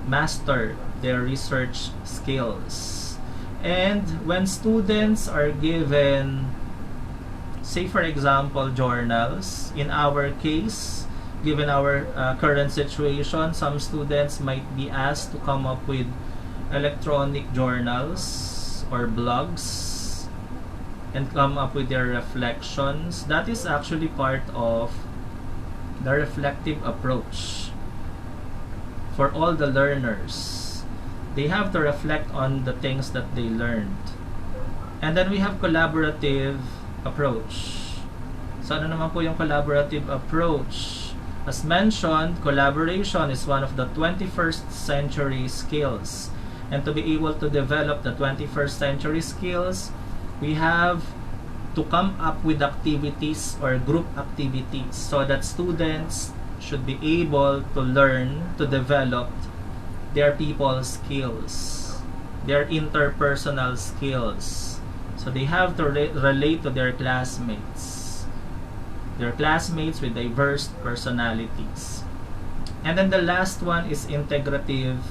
[SPEAKER 4] master their research skills. And when students are given, say for example, journals, in our case, given our current situation, some students might be asked to come up with electronic journals or blogs and come up with their reflections. That is actually part of the reflective approach for all the learners. They have to reflect on the things that they learned. And then we have collaborative approach. So ano naman po yung collaborative approach? As mentioned, collaboration is one of the 21st century skills. And to be able to develop the 21st century skills, we have to come up with activities or group activities so that students should be able to learn to develop their people skills, their interpersonal skills. So they have to relate to their classmates with diverse personalities. And then the last one is integrative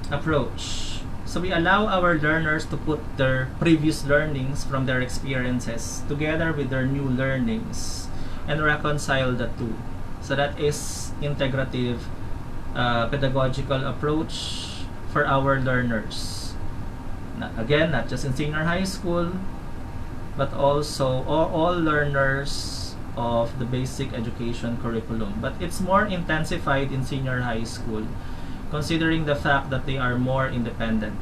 [SPEAKER 4] approach. So we allow our learners to put their previous learnings from their experiences together with their new learnings and reconcile the two. So that is integrative pedagogical approach for our learners. Again, not just in senior high school, but also all learners of the basic education curriculum. But it's more intensified in senior high school, considering the fact that they are more independent.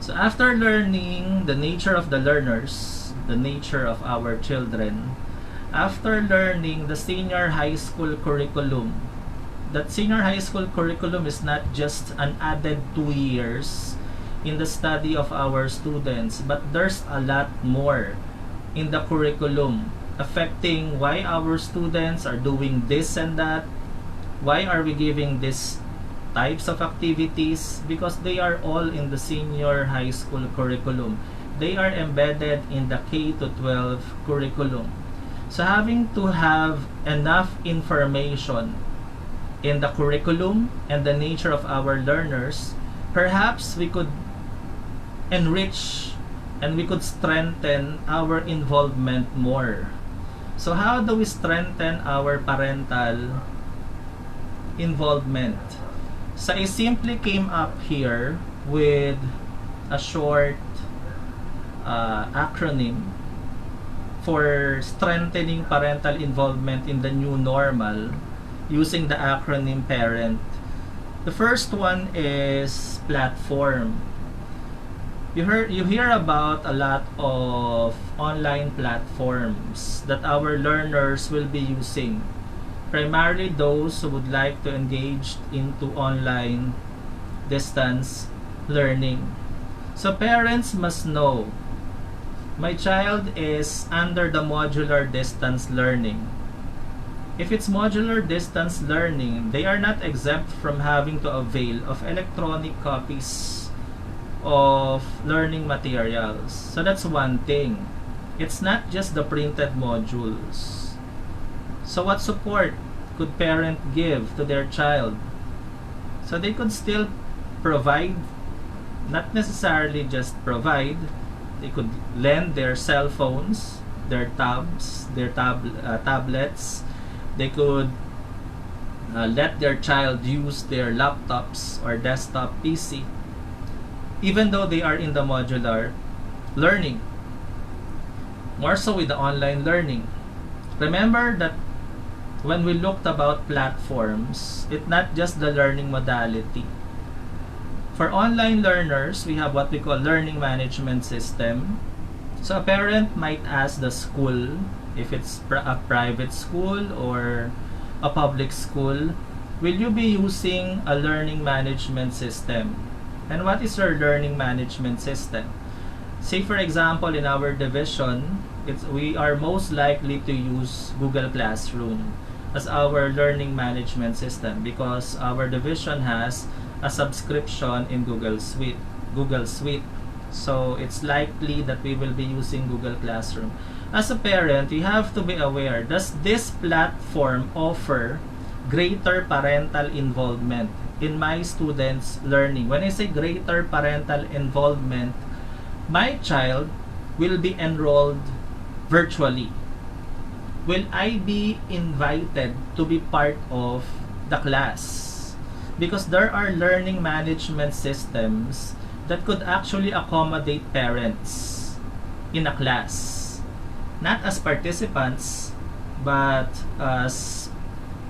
[SPEAKER 4] So after learning the nature of the learners, the nature of our children, after learning the senior high school curriculum, that senior high school curriculum is not just an added 2 years in the study of our students, but there's a lot more in the curriculum affecting why our students are doing this and that, why are we giving these types of activities, because they are all in the senior high school curriculum. They are embedded in the K-12 curriculum. So having to have enough information in the curriculum and the nature of our learners, perhaps we could enrich and we could strengthen our involvement more. So how do we strengthen our parental involvement? So I simply came up here with a short acronym for strengthening parental involvement in the new normal using the acronym PARENT. The first one is platform. You hear about a lot of online platforms that our learners will be using. Primarily those who would like to engage into online distance learning. So parents must know, my child is under the modular distance learning. If it's modular distance learning, they are not exempt from having to avail of electronic copies of learning materials. So that's one thing. It's not just the printed modules. So what support could parent give to their child? So they could still provide, not necessarily just provide, they could lend their cell phones, their tabs, their tablets. They could let their child use their laptops or desktop PC, even though they are in the modular learning. More so with the online learning. Remember that when we looked about platforms, it's not just the learning modality. For online learners, we have what we call learning management system. So a parent might ask the school, if it's a private school or a public school, will you be using a learning management system? And what is your learning management system? Say for example, in our division, we are most likely to use Google Classroom as our learning management system because our division has a subscription in Google Suite. So it's likely that we will be using Google Classroom. As a parent, you have to be aware, does this platform offer greater parental involvement in my students' learning? When I say greater parental involvement, my child will be enrolled virtually. Will I be invited to be part of the class? Because there are learning management systems that could actually accommodate parents in a class. Not as participants, but as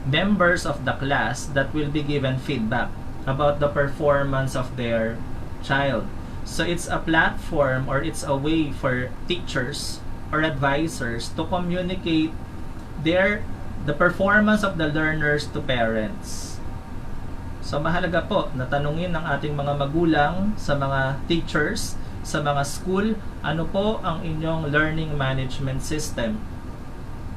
[SPEAKER 4] members of the class that will be given feedback about the performance of their child. So it's a platform or it's a way for teachers or advisors to communicate the performance of the learners to parents. So mahalaga po na tanungin ng ating mga magulang sa mga teachers, sa mga school, ano po ang inyong learning management system?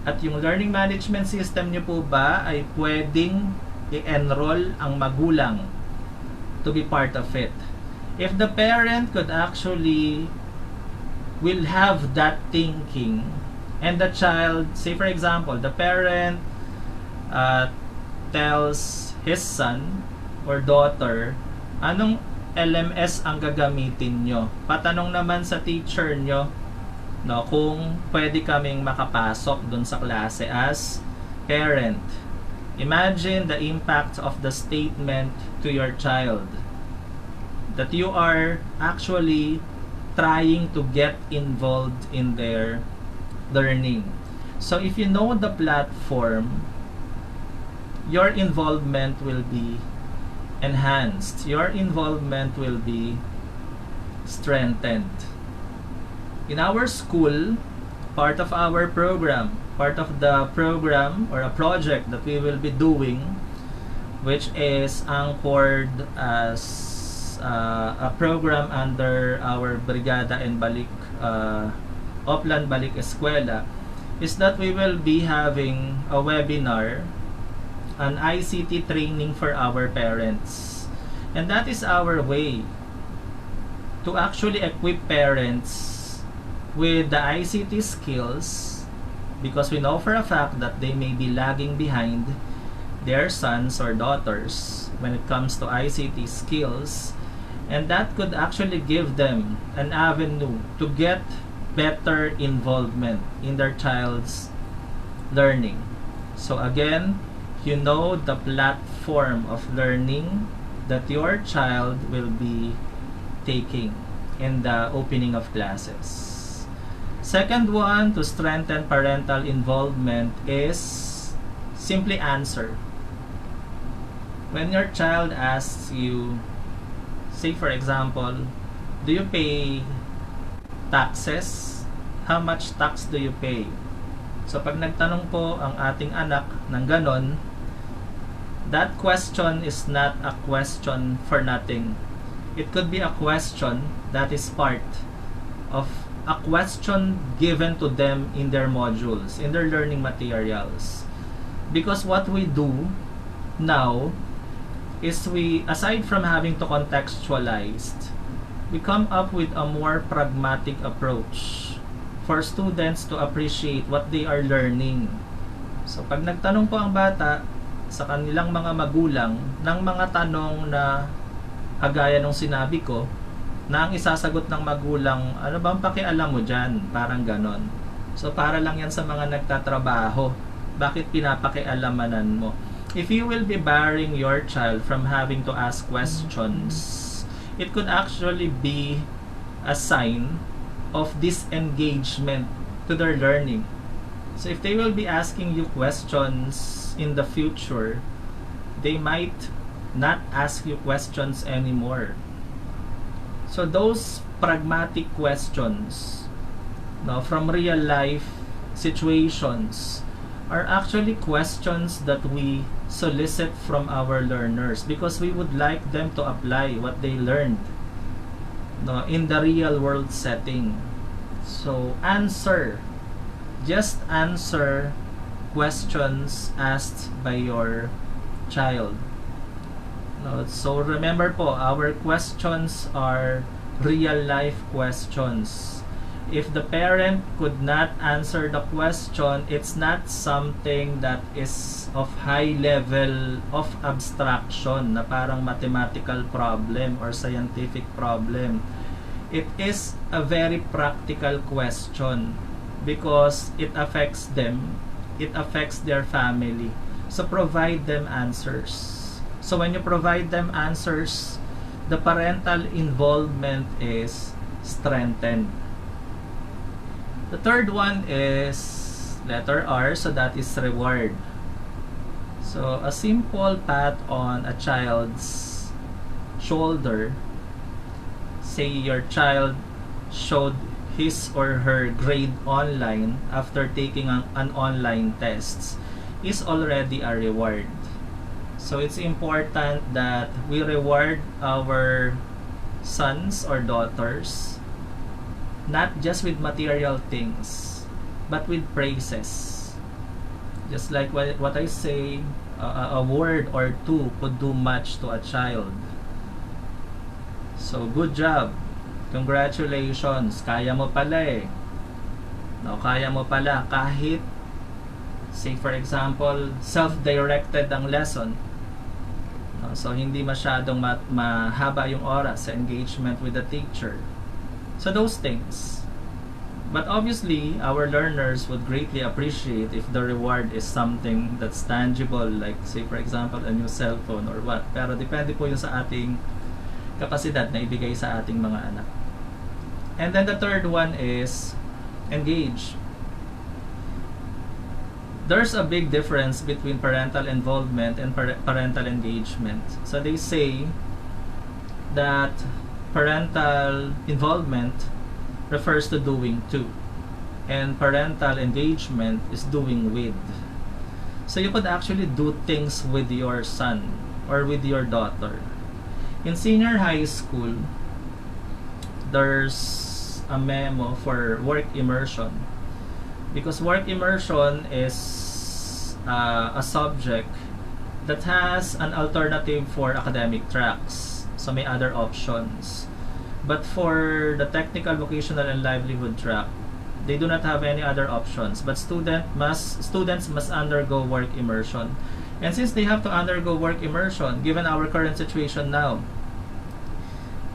[SPEAKER 4] At yung learning management system niyo po ba ay pwedeng i-enroll ang magulang to be part of it? If the parent could actually will have that thinking and the child, say for example, the parent tells his son or daughter, anong LMS ang gagamitin nyo? Patanong naman sa teacher nyo kung pwede kaming makapasok dun sa klase as parent. Imagine the impact of the statement to your child that you are actually trying to get involved in their learning. So if you know the platform, your involvement will be enhanced. Your involvement will be strengthened. In our school, part of our program, part of the program or a project that we will be doing, which is anchored as a program under our Brigada and Balik Oplan Balik Eskwela, is that we will be having a webinar, an ICT training for our parents. And that is our way to actually equip parents with the ICT skills, because we know for a fact that they may be lagging behind their sons or daughters when it comes to ICT skills. And that could actually give them an avenue to get better involvement in their child's learning. So again, you know the platform of learning that your child will be taking in the opening of classes. Second one, to strengthen parental involvement, is simply answer. When your child asks you, say for example, do you pay taxes? How much tax do you pay? So pag nagtanong po ang ating anak ng ganon, that question is not a question for nothing. It could be a question that is part of a question given to them in their modules, in their learning materials. Because what we do now is we, aside from having to contextualize, we come up with a more pragmatic approach for students to appreciate what they are learning. So pag nagtanong po ang bata sa kanilang mga magulang ng mga tanong na kagaya nung sinabi ko, na ang isasagot ng magulang, ano bang pakialam mo dyan? Parang ganon. So para lang yan sa mga nagtatrabaho. Bakit pinapakialamanan mo? If you will be barring your child from having to ask questions, it could actually be a sign of disengagement to their learning. So if they will be asking you questions in the future, they might not ask you questions anymore. So those pragmatic questions, no, from real life situations are actually questions that we solicit from our learners because we would like them to apply what they learned, no, in the real world setting. So just answer questions asked by your child. No, so remember po, our questions are real life questions. If the parent could not answer the question, it's not something that is of high level of abstraction na parang mathematical problem or scientific problem. It is a very practical question because it affects them, it affects their family. So provide them answers. So when you provide them answers, the parental involvement is strengthened. The third one is letter R, so that is reward. So a simple pat on a child's shoulder, say your child showed his or her grade online after taking an online test, is already a reward. So it's important that we reward our sons or daughters not just with material things but with praises. Just like what I say, a word or two could do much to a child. So good job, congratulations, kaya mo pala eh. No, kaya mo pala kahit, say for example, self-directed ang lesson. So hindi masyadong mahaba yung oras sa engagement with the teacher. So those things. But obviously, our learners would greatly appreciate if the reward is something that's tangible, like say for example, a new cell phone or what. Pero depende po yun sa ating kapasidad na ibigay sa ating mga anak. And then the third one is engage. There's a big difference between parental involvement and parental engagement. So they say that parental involvement refers to doing to, and parental engagement is doing with. So you could actually do things with your son or with your daughter. In senior high school, there's a memo for work immersion. Because work immersion is a subject that has an alternative for academic tracks. So may other options. But for the technical, vocational, and livelihood track, they do not have any other options. But students must undergo work immersion. And since they have to undergo work immersion, given our current situation now,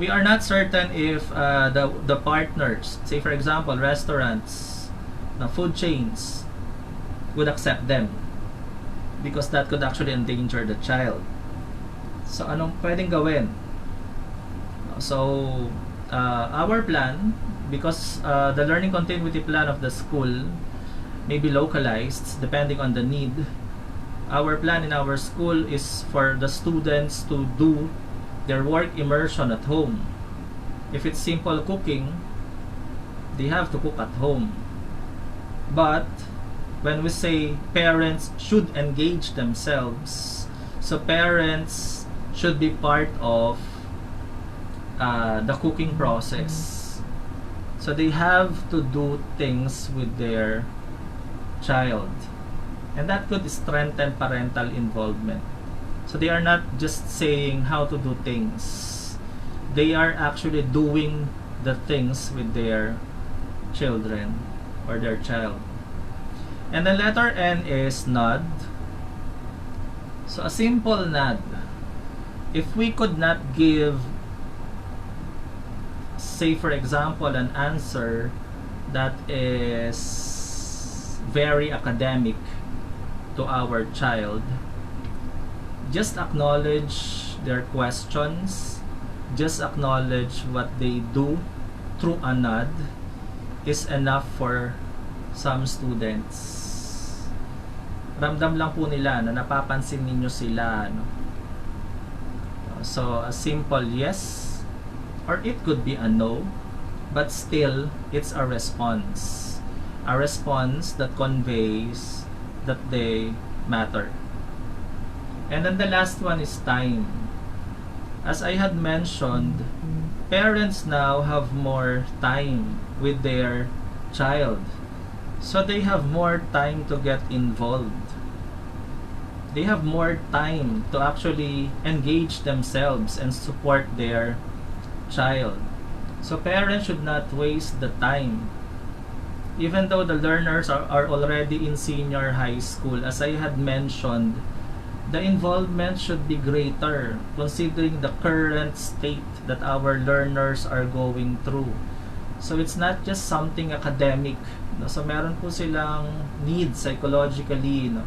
[SPEAKER 4] we are not certain if the partners, say for example, restaurants, food chains, would accept them because that could actually endanger the child. So anong pwedeng gawin? So our plan, because the learning continuity plan of the school may be localized depending on the need, our plan in our school is for the students to do their work immersion at home. If it's simple cooking, they have to cook at home. But when we say parents should engage themselves, so parents should be part of the cooking process. So they have to do things with their child. And that could strengthen parental involvement. So they are not just saying how to do things. They are actually doing the things with their children or their child. And the letter N is nod. So a simple nod. If we could not give, say for example, an answer that is very academic to our child, just acknowledge their questions, just acknowledge what they do through a nod is enough for some students. Ramdam lang po nila na napapansin ninyo sila, no? So a simple yes, or it could be a no, but still it's a response that conveys that they matter. And then the last one is time. As I had mentioned, parents now have more time with their child. So they have more time to get involved. They have more time to actually engage themselves and support their child. So parents should not waste the time. Even though the learners are already in senior high school, as I had mentioned, the involvement should be greater considering the current state that our learners are going through. So it's not just something academic, no? So meron po silang need psychologically, no?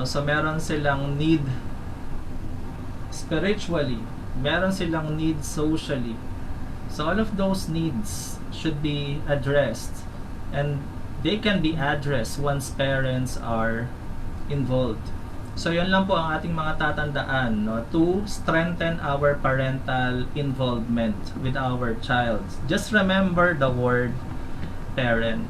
[SPEAKER 4] So meron silang need spiritually, meron silang need socially. So all of those needs should be addressed, and they can be addressed once parents are involved. So yun lang po ang ating mga tatandaan, no, to strengthen our parental involvement with our child. Just remember the word parent.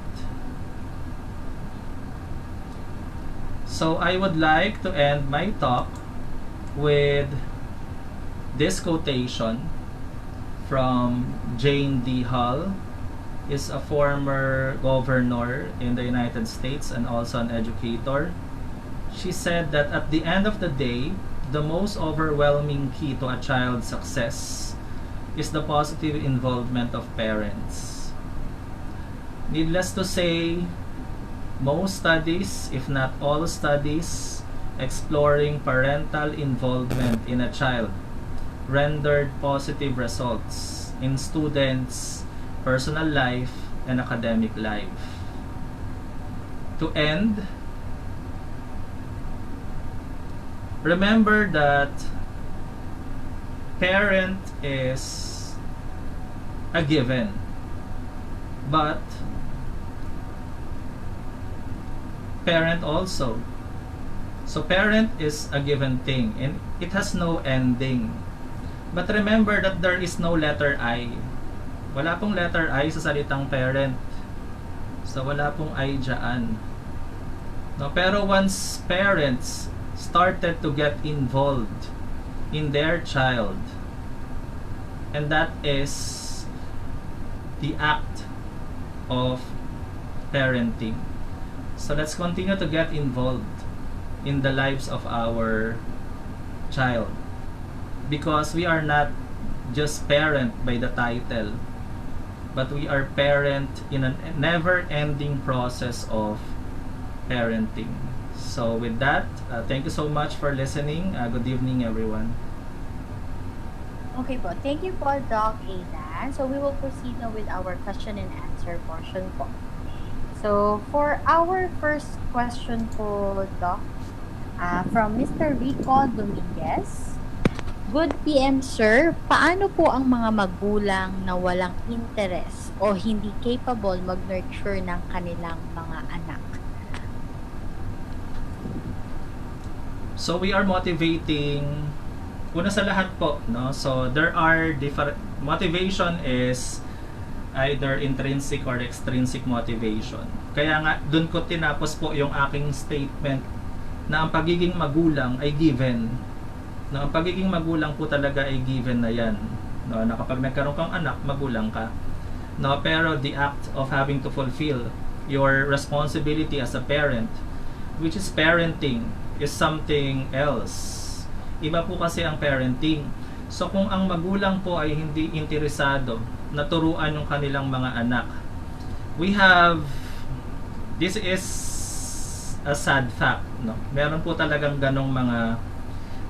[SPEAKER 4] So I would like to end my talk with this quotation from Jane D. Hull. Is a former governor in the United States and also an educator. She said that at the end of the day, the most overwhelming key to a child's success is the positive involvement of parents. Needless to say, most studies, if not all studies, exploring parental involvement in a child rendered positive results in students' personal life and academic life. To end, remember that parent is a given, but parent also. So parent is a given thing and it has no ending. But remember that there is no letter I. Wala pong letter I sa salitang parent. So wala pong I dyan. No, pero once parents started to get involved in their child, and that is the act of parenting. So let's continue to get involved in the lives of our child, because we are not just parent by the title, but we are parent in a never-ending process of parenting. So with that, thank you so much for listening. Good evening, everyone.
[SPEAKER 3] Okay po. Thank you po, Doc Aidan. So we will proceed now with our question and answer portion po. So for our first question po, Doc, from Mr. Rico Dominguez. Good PM, sir. Paano po ang mga magulang na walang interest o hindi capable mag-nurture ng kanilang mga anak?
[SPEAKER 4] So we are motivating, una sa lahat po, no? So there are different, motivation is either intrinsic or extrinsic motivation. Kaya nga, dun ko tinapos po yung aking statement na ang pagiging magulang ay given. No, ang pagiging magulang po talaga ay given na yan. No, na kapag nagkaroon kang anak, magulang ka. No, pero the act of having to fulfill your responsibility as a parent, which is parenting, is something else. Iba po kasi ang parenting. So kung ang magulang po ay hindi interesado na turuan yung kanilang mga anak, this is a sad fact, no? Meron po talagang ganong mga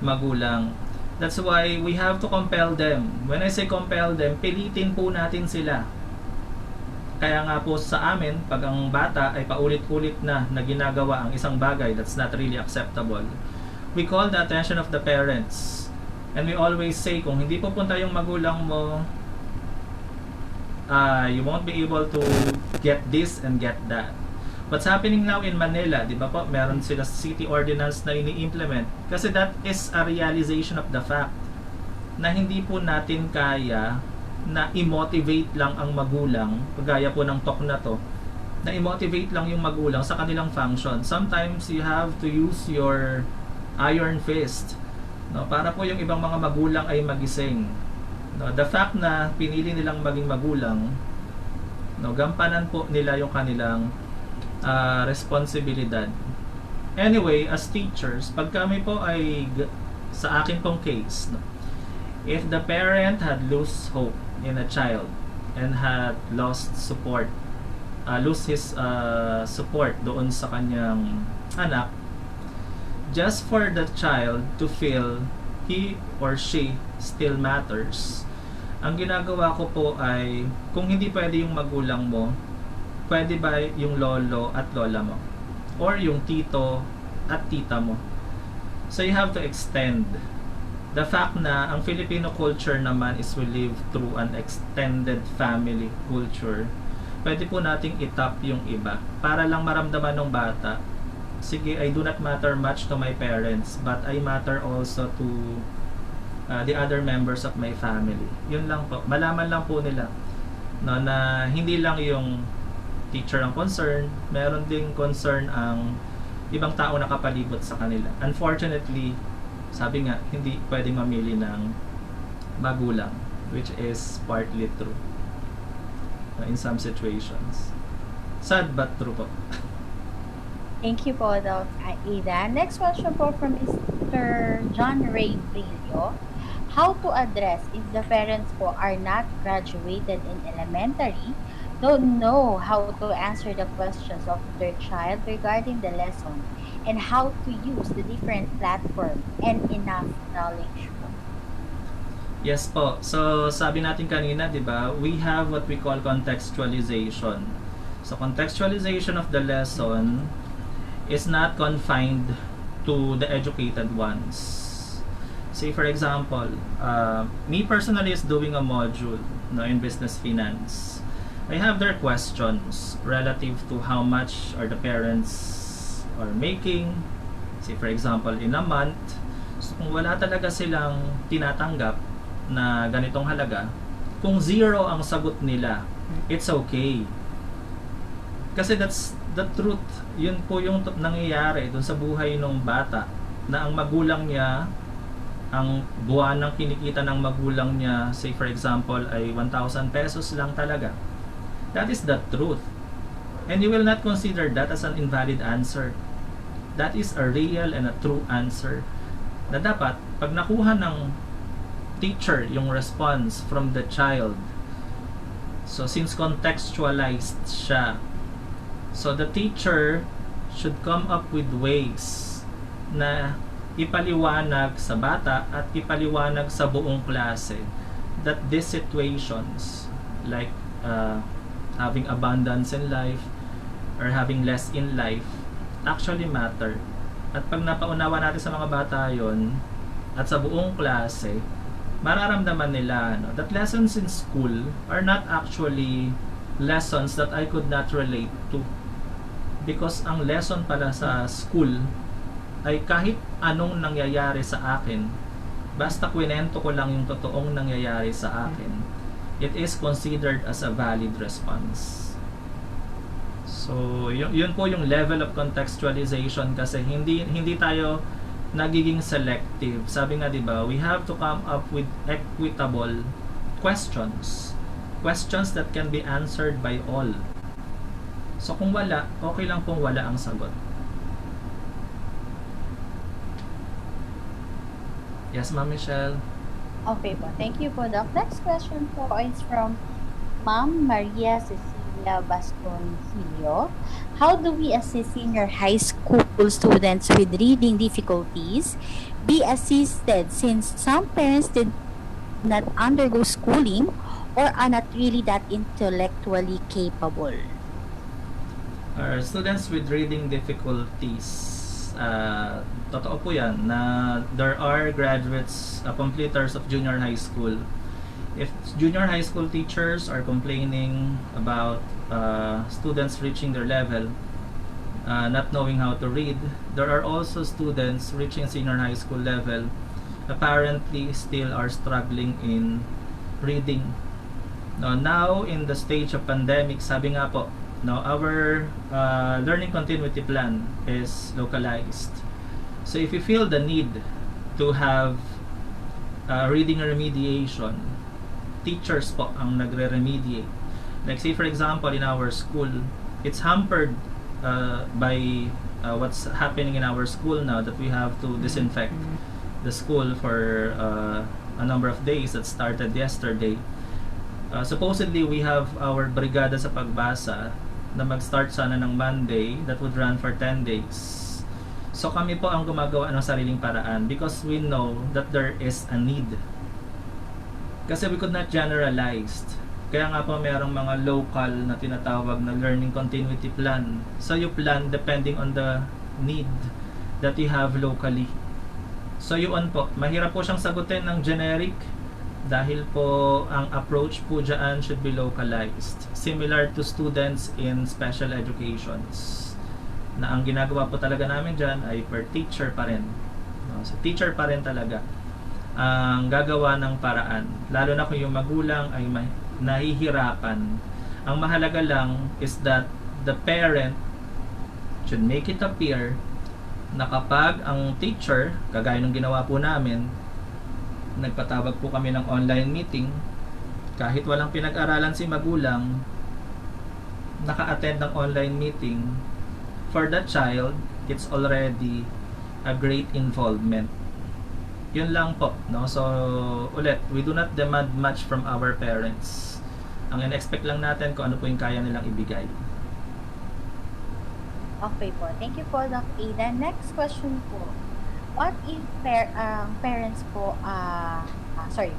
[SPEAKER 4] magulang. That's why we have to compel them. When I say compel them, pilitin po natin sila. Kaya nga po sa amin, pag ang bata ay paulit-ulit na ginagawa ang isang bagay that's not really acceptable, we call the attention of the parents. And we always say, kung hindi pupunta yung magulang mo, you won't be able to get this and get that. What's happening now in Manila, di ba po, meron sila city ordinance na ini-implement kasi that is a realization of the fact na hindi po natin kaya na i-motivate lang ang magulang, kagaya po ng talk na to, na i-motivate lang yung magulang sa kanilang function. Sometimes you have to use your iron fist, no, para po yung ibang mga magulang ay magising. No, the fact na pinili nilang maging magulang, no, gampanan po nila yung kanilang responsibilidad. Anyway, as teachers, pag kami po ay, sa akin pong case, no, if the parent had lost hope in a child and had lost support, lose his support doon sa kanyang anak, just for the child to feel he or she still matters, ang ginagawa ko po ay, kung hindi pwede yung magulang mo, pwede ba yung lolo at lola mo? Or yung tito at tita mo? So you have to extend. The fact na ang Filipino culture naman is we live through an extended family culture. Pwede po nating itap yung iba para lang maramdaman ng bata, sige, I do not matter much to my parents, but I matter also to the other members of my family. Yun lang po. Malaman lang po nila, no, na hindi lang yung teacher ang concern, meron ding concern ang ibang tao na kapalibot sa kanila. Unfortunately, sabi nga, hindi pwedeng mamili ng magulang, which is partly true in some situations. Sad but true po.
[SPEAKER 3] Thank you po, Doc Aida. Next question po from Mr. John Ray Brillo. How to address if the parents po are not graduated in elementary, don't know how to answer the questions of their child regarding the lesson, and how to use the different platform and enough knowledge po?
[SPEAKER 4] Yes po. So, sabi natin kanina, di ba, we have what we call contextualization. So, contextualization of the lesson is not confined to the educated ones. Say, for example, me personally is doing a module, no, in business finance. I have their questions relative to how much are the parents are making. Say, for example, in a month. So, kung wala talaga silang tinatanggap na ganitong halaga, kung zero ang sagot nila, it's okay. Kasi that's the truth. Yun po yung nangyayari dun sa buhay ng bata, na ang magulang niya, ang buwan ng kinikita ng magulang niya, say for example, ay 1,000 pesos lang talaga. That is the truth. And you will not consider that as an invalid answer. That is a real and a true answer. Na dapat, pag nakuha ng teacher yung response from the child, so since contextualized siya, so the teacher should come up with ways na ipaliwanag sa bata at ipaliwanag sa buong klase that these situations like having abundance in life or having less in life actually matter. At pag napaunawa natin sa mga bata yon at sa buong klase, mararamdaman nila that lessons in school are not actually lessons that I could not relate to. Because ang lesson pala sa school ay kahit anong nangyayari sa akin, basta kwento ko lang yung totoong nangyayari sa akin, it is considered as a valid response. So, yun po yung level of contextualization kasi hindi tayo nagiging selective. Sabi nga 'di ba, we have to come up with equitable questions. Questions that can be answered by all. So kung wala, okay lang kung wala ang sagot. Yes, Ma'am Michelle.
[SPEAKER 3] Okay po. Thank you po, Doc. Next question po is from Ma'am Maria Cecilia Basconcillo. How do we assist senior high school students with reading difficulties be assisted since some parents did not undergo schooling or are not really that intellectually capable?
[SPEAKER 4] Students with reading difficulties, totoo po yan na there are graduates, completers of junior high school. If junior high school teachers are complaining about students reaching their level, not knowing how to read, there are also students reaching senior high school level apparently still are struggling in reading. Now in the stage of pandemic, sabi nga po, our learning continuity plan is localized. So if you feel the need to have reading remediation, teachers po ang nagre-remediate. Like say for example in our school, it's hampered by what's happening in our school now that we have to disinfect the school for a number of days that started yesterday. Supposedly we have our brigada sa pagbasa na mag-start sana ng Monday that would run for 10 days. So kami po ang gumagawa ng sariling paraan because we know that there is a need. Kasi we could not generalize. Kaya nga po mayroong mga local na tinatawag na learning continuity plan. So you plan depending on the need that you have locally. So yun po, mahirap po siyang sagutin ng generic dahil po ang approach po dyan should be localized. Similar to students in special educations. Na ang ginagawa po talaga namin dyan ay per teacher pa rin. So teacher pa rin talaga ang gagawa ng paraan. Lalo na kung yung magulang ay nahihirapan. Ang mahalaga lang is that the parent should make it appear na kapag ang teacher, kagaya ng ginawa po namin, nagpatawag po kami ng online meeting, kahit walang pinag-aralan si magulang, naka-attend ng online meeting, for the child, it's already a great involvement. Yun lang po, no? So, ulit, we do not demand much from our parents. Ang in-expect lang natin kung ano po yung kaya nilang ibigay.
[SPEAKER 3] Okay po. Thank you po, Doc Ada. Next question po. What if parents po,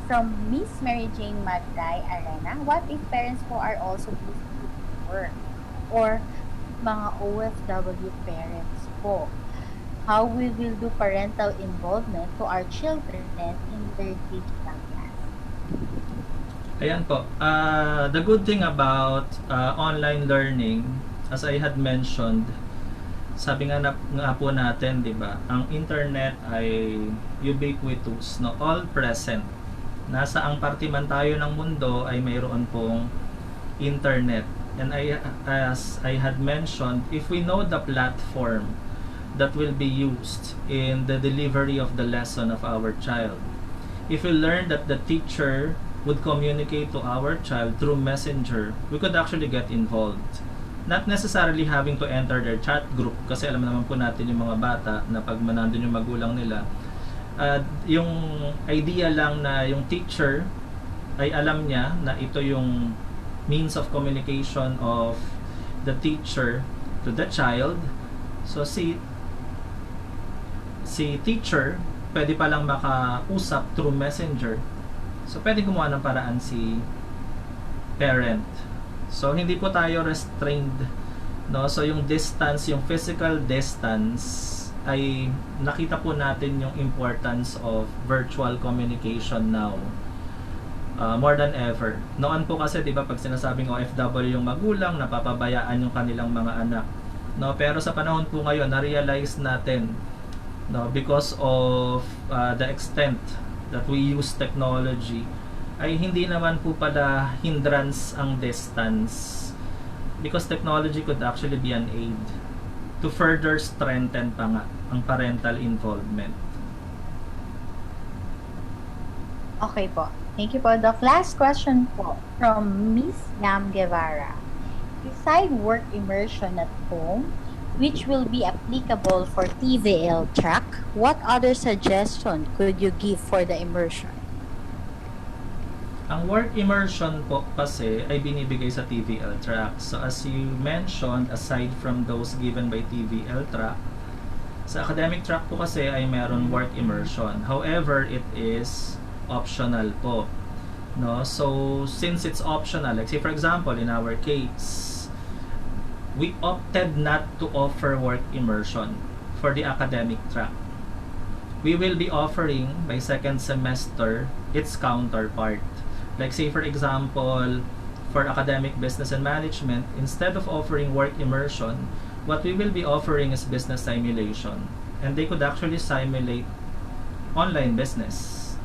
[SPEAKER 3] from Miss Mary Jane Magday Arena, what if parents po are also busy with work or mga OFW parents po? How we will do parental involvement to our children in their digital class?
[SPEAKER 4] Ayan po. The good thing about online learning, as I had mentioned, sabi nga po natin, 'di ba? Ang internet ay ubiquitous, no? All present. Nasa ang parte man tayo ng mundo ay mayroon pong internet. And as I had mentioned, if we know the platform that will be used in the delivery of the lesson of our child, if we learn that the teacher would communicate to our child through messenger, we could actually get involved. Not necessarily having to enter their chat group kasi alam naman po natin yung mga bata na pag nandun yung magulang nila, yung idea lang na yung teacher ay alam niya na ito yung means of communication of the teacher to the child. So si teacher, pwede palang makausap through messenger. So, pwede gumawa ng paraan si parent. So, hindi po tayo restrained, no? So, yung distance, yung physical distance, ay nakita po natin yung importance of virtual communication now. More than ever. Noon po kasi, di ba, pag sinasabing OFW yung magulang, napapabayaan yung kanilang mga anak. No? Pero sa panahon po ngayon, na-realize natin, no, because of the extent that we use technology, ay hindi naman po pala hindrance ang distance, because technology could actually be an aid to further strengthen pa nga ang parental involvement.
[SPEAKER 3] Okay po. Thank you po, Doc. Last question po from Miss Yam Guevara. Beside work immersion at home, which will be applicable for TVL track, what other suggestion could you give for the immersion?
[SPEAKER 4] Ang work immersion po kasi ay binibigay sa TVL track. So as you mentioned, aside from those given by TVL track, sa academic track po kasi ay meron work immersion. However, it is optional po. No? So since it's optional, like say for example, in our case, we opted not to offer work immersion for the academic track. We will be offering by second semester its counterpart. Like say for example, for academic business and management, instead of offering work immersion, what we will be offering is business simulation. And they could actually simulate online business.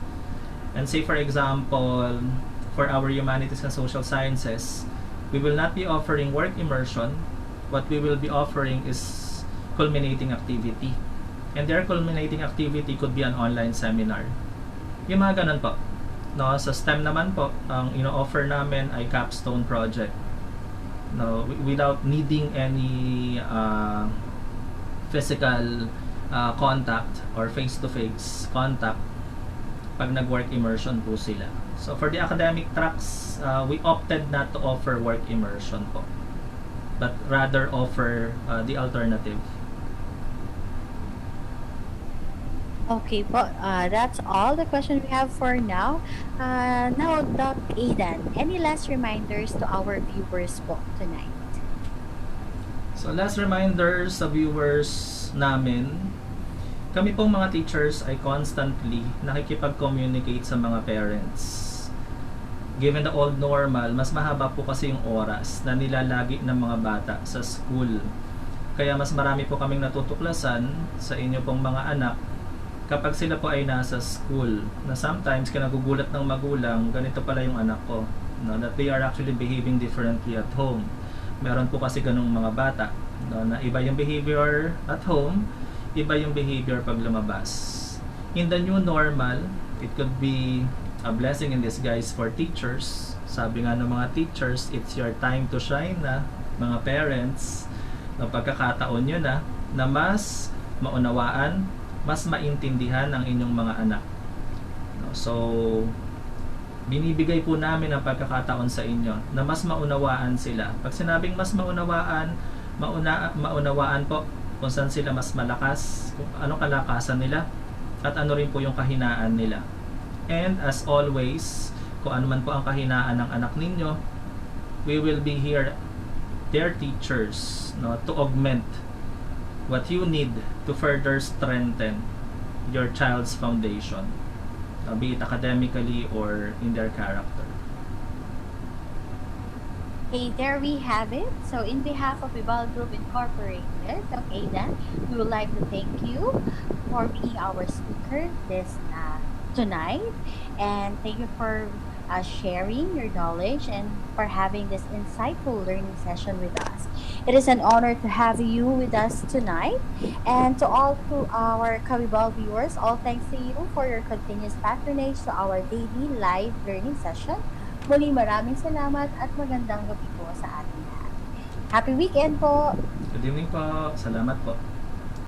[SPEAKER 4] And say for example, for our humanities and social sciences, we will not be offering work immersion. What we will be offering is culminating activity. And their culminating activity could be an online seminar. Yung mga ganun po. No, sa STEM naman po, ang ino-offer namin ay capstone project. No, without needing any physical contact or face-to-face contact pag nag-work immersion po sila. So for the academic tracks, we opted not to offer work immersion po, but rather offer the alternative.
[SPEAKER 3] Okay po, that's all the questions we have for now. Now, Doc Aidan, any last reminders to our viewers po tonight?
[SPEAKER 4] So last reminders sa viewers namin, kami pong mga teachers ay constantly nakikipag-communicate sa mga parents. Given the old normal, mas mahaba po kasi yung oras na nilalagi ng mga bata sa school. Kaya mas marami po kaming natutuklasan sa inyo pong mga anak kapag sila po ay nasa school, na sometimes kinagugulat ng magulang, ganito pala yung anak ko, no, that they are actually behaving differently at home. Meron po kasi ganung mga bata, no, na iba yung behavior at home, iba yung behavior pag lumabas. In the new normal, it could be a blessing in disguise for teachers. Sabi nga ng mga teachers, it's your time to shine na, mga parents, no, pagkakataon nyo na mas maunawaan, mas maintindihan ang inyong mga anak. No, so, binibigay po namin ang pagkakataon sa inyo na mas maunawaan sila. Pag sinabing mas maunawaan, maunawaan po kung saan sila mas malakas, kung anong kalakasan nila, at ano rin po yung kahinaan nila. And as always, kung ano man po ang kahinaan ng anak ninyo, we will be here, their teachers, no, to augment what you need to further strengthen your child's foundation, be it academically or in their character.
[SPEAKER 3] Okay, there we have it. So in behalf of Ibal Group Incorporated, Doc Aidan, we would like to thank you for being our speaker this tonight, and thank you for sharing your knowledge and for having this insightful learning session with us. It is an honor to have you with us tonight. And to all to our Kawibal viewers, all thanks to you for your continuous patronage to our daily live learning session. Muli maraming salamat at magandang gabi po sa ating lahat. Happy weekend po!
[SPEAKER 4] Good evening po. Salamat po.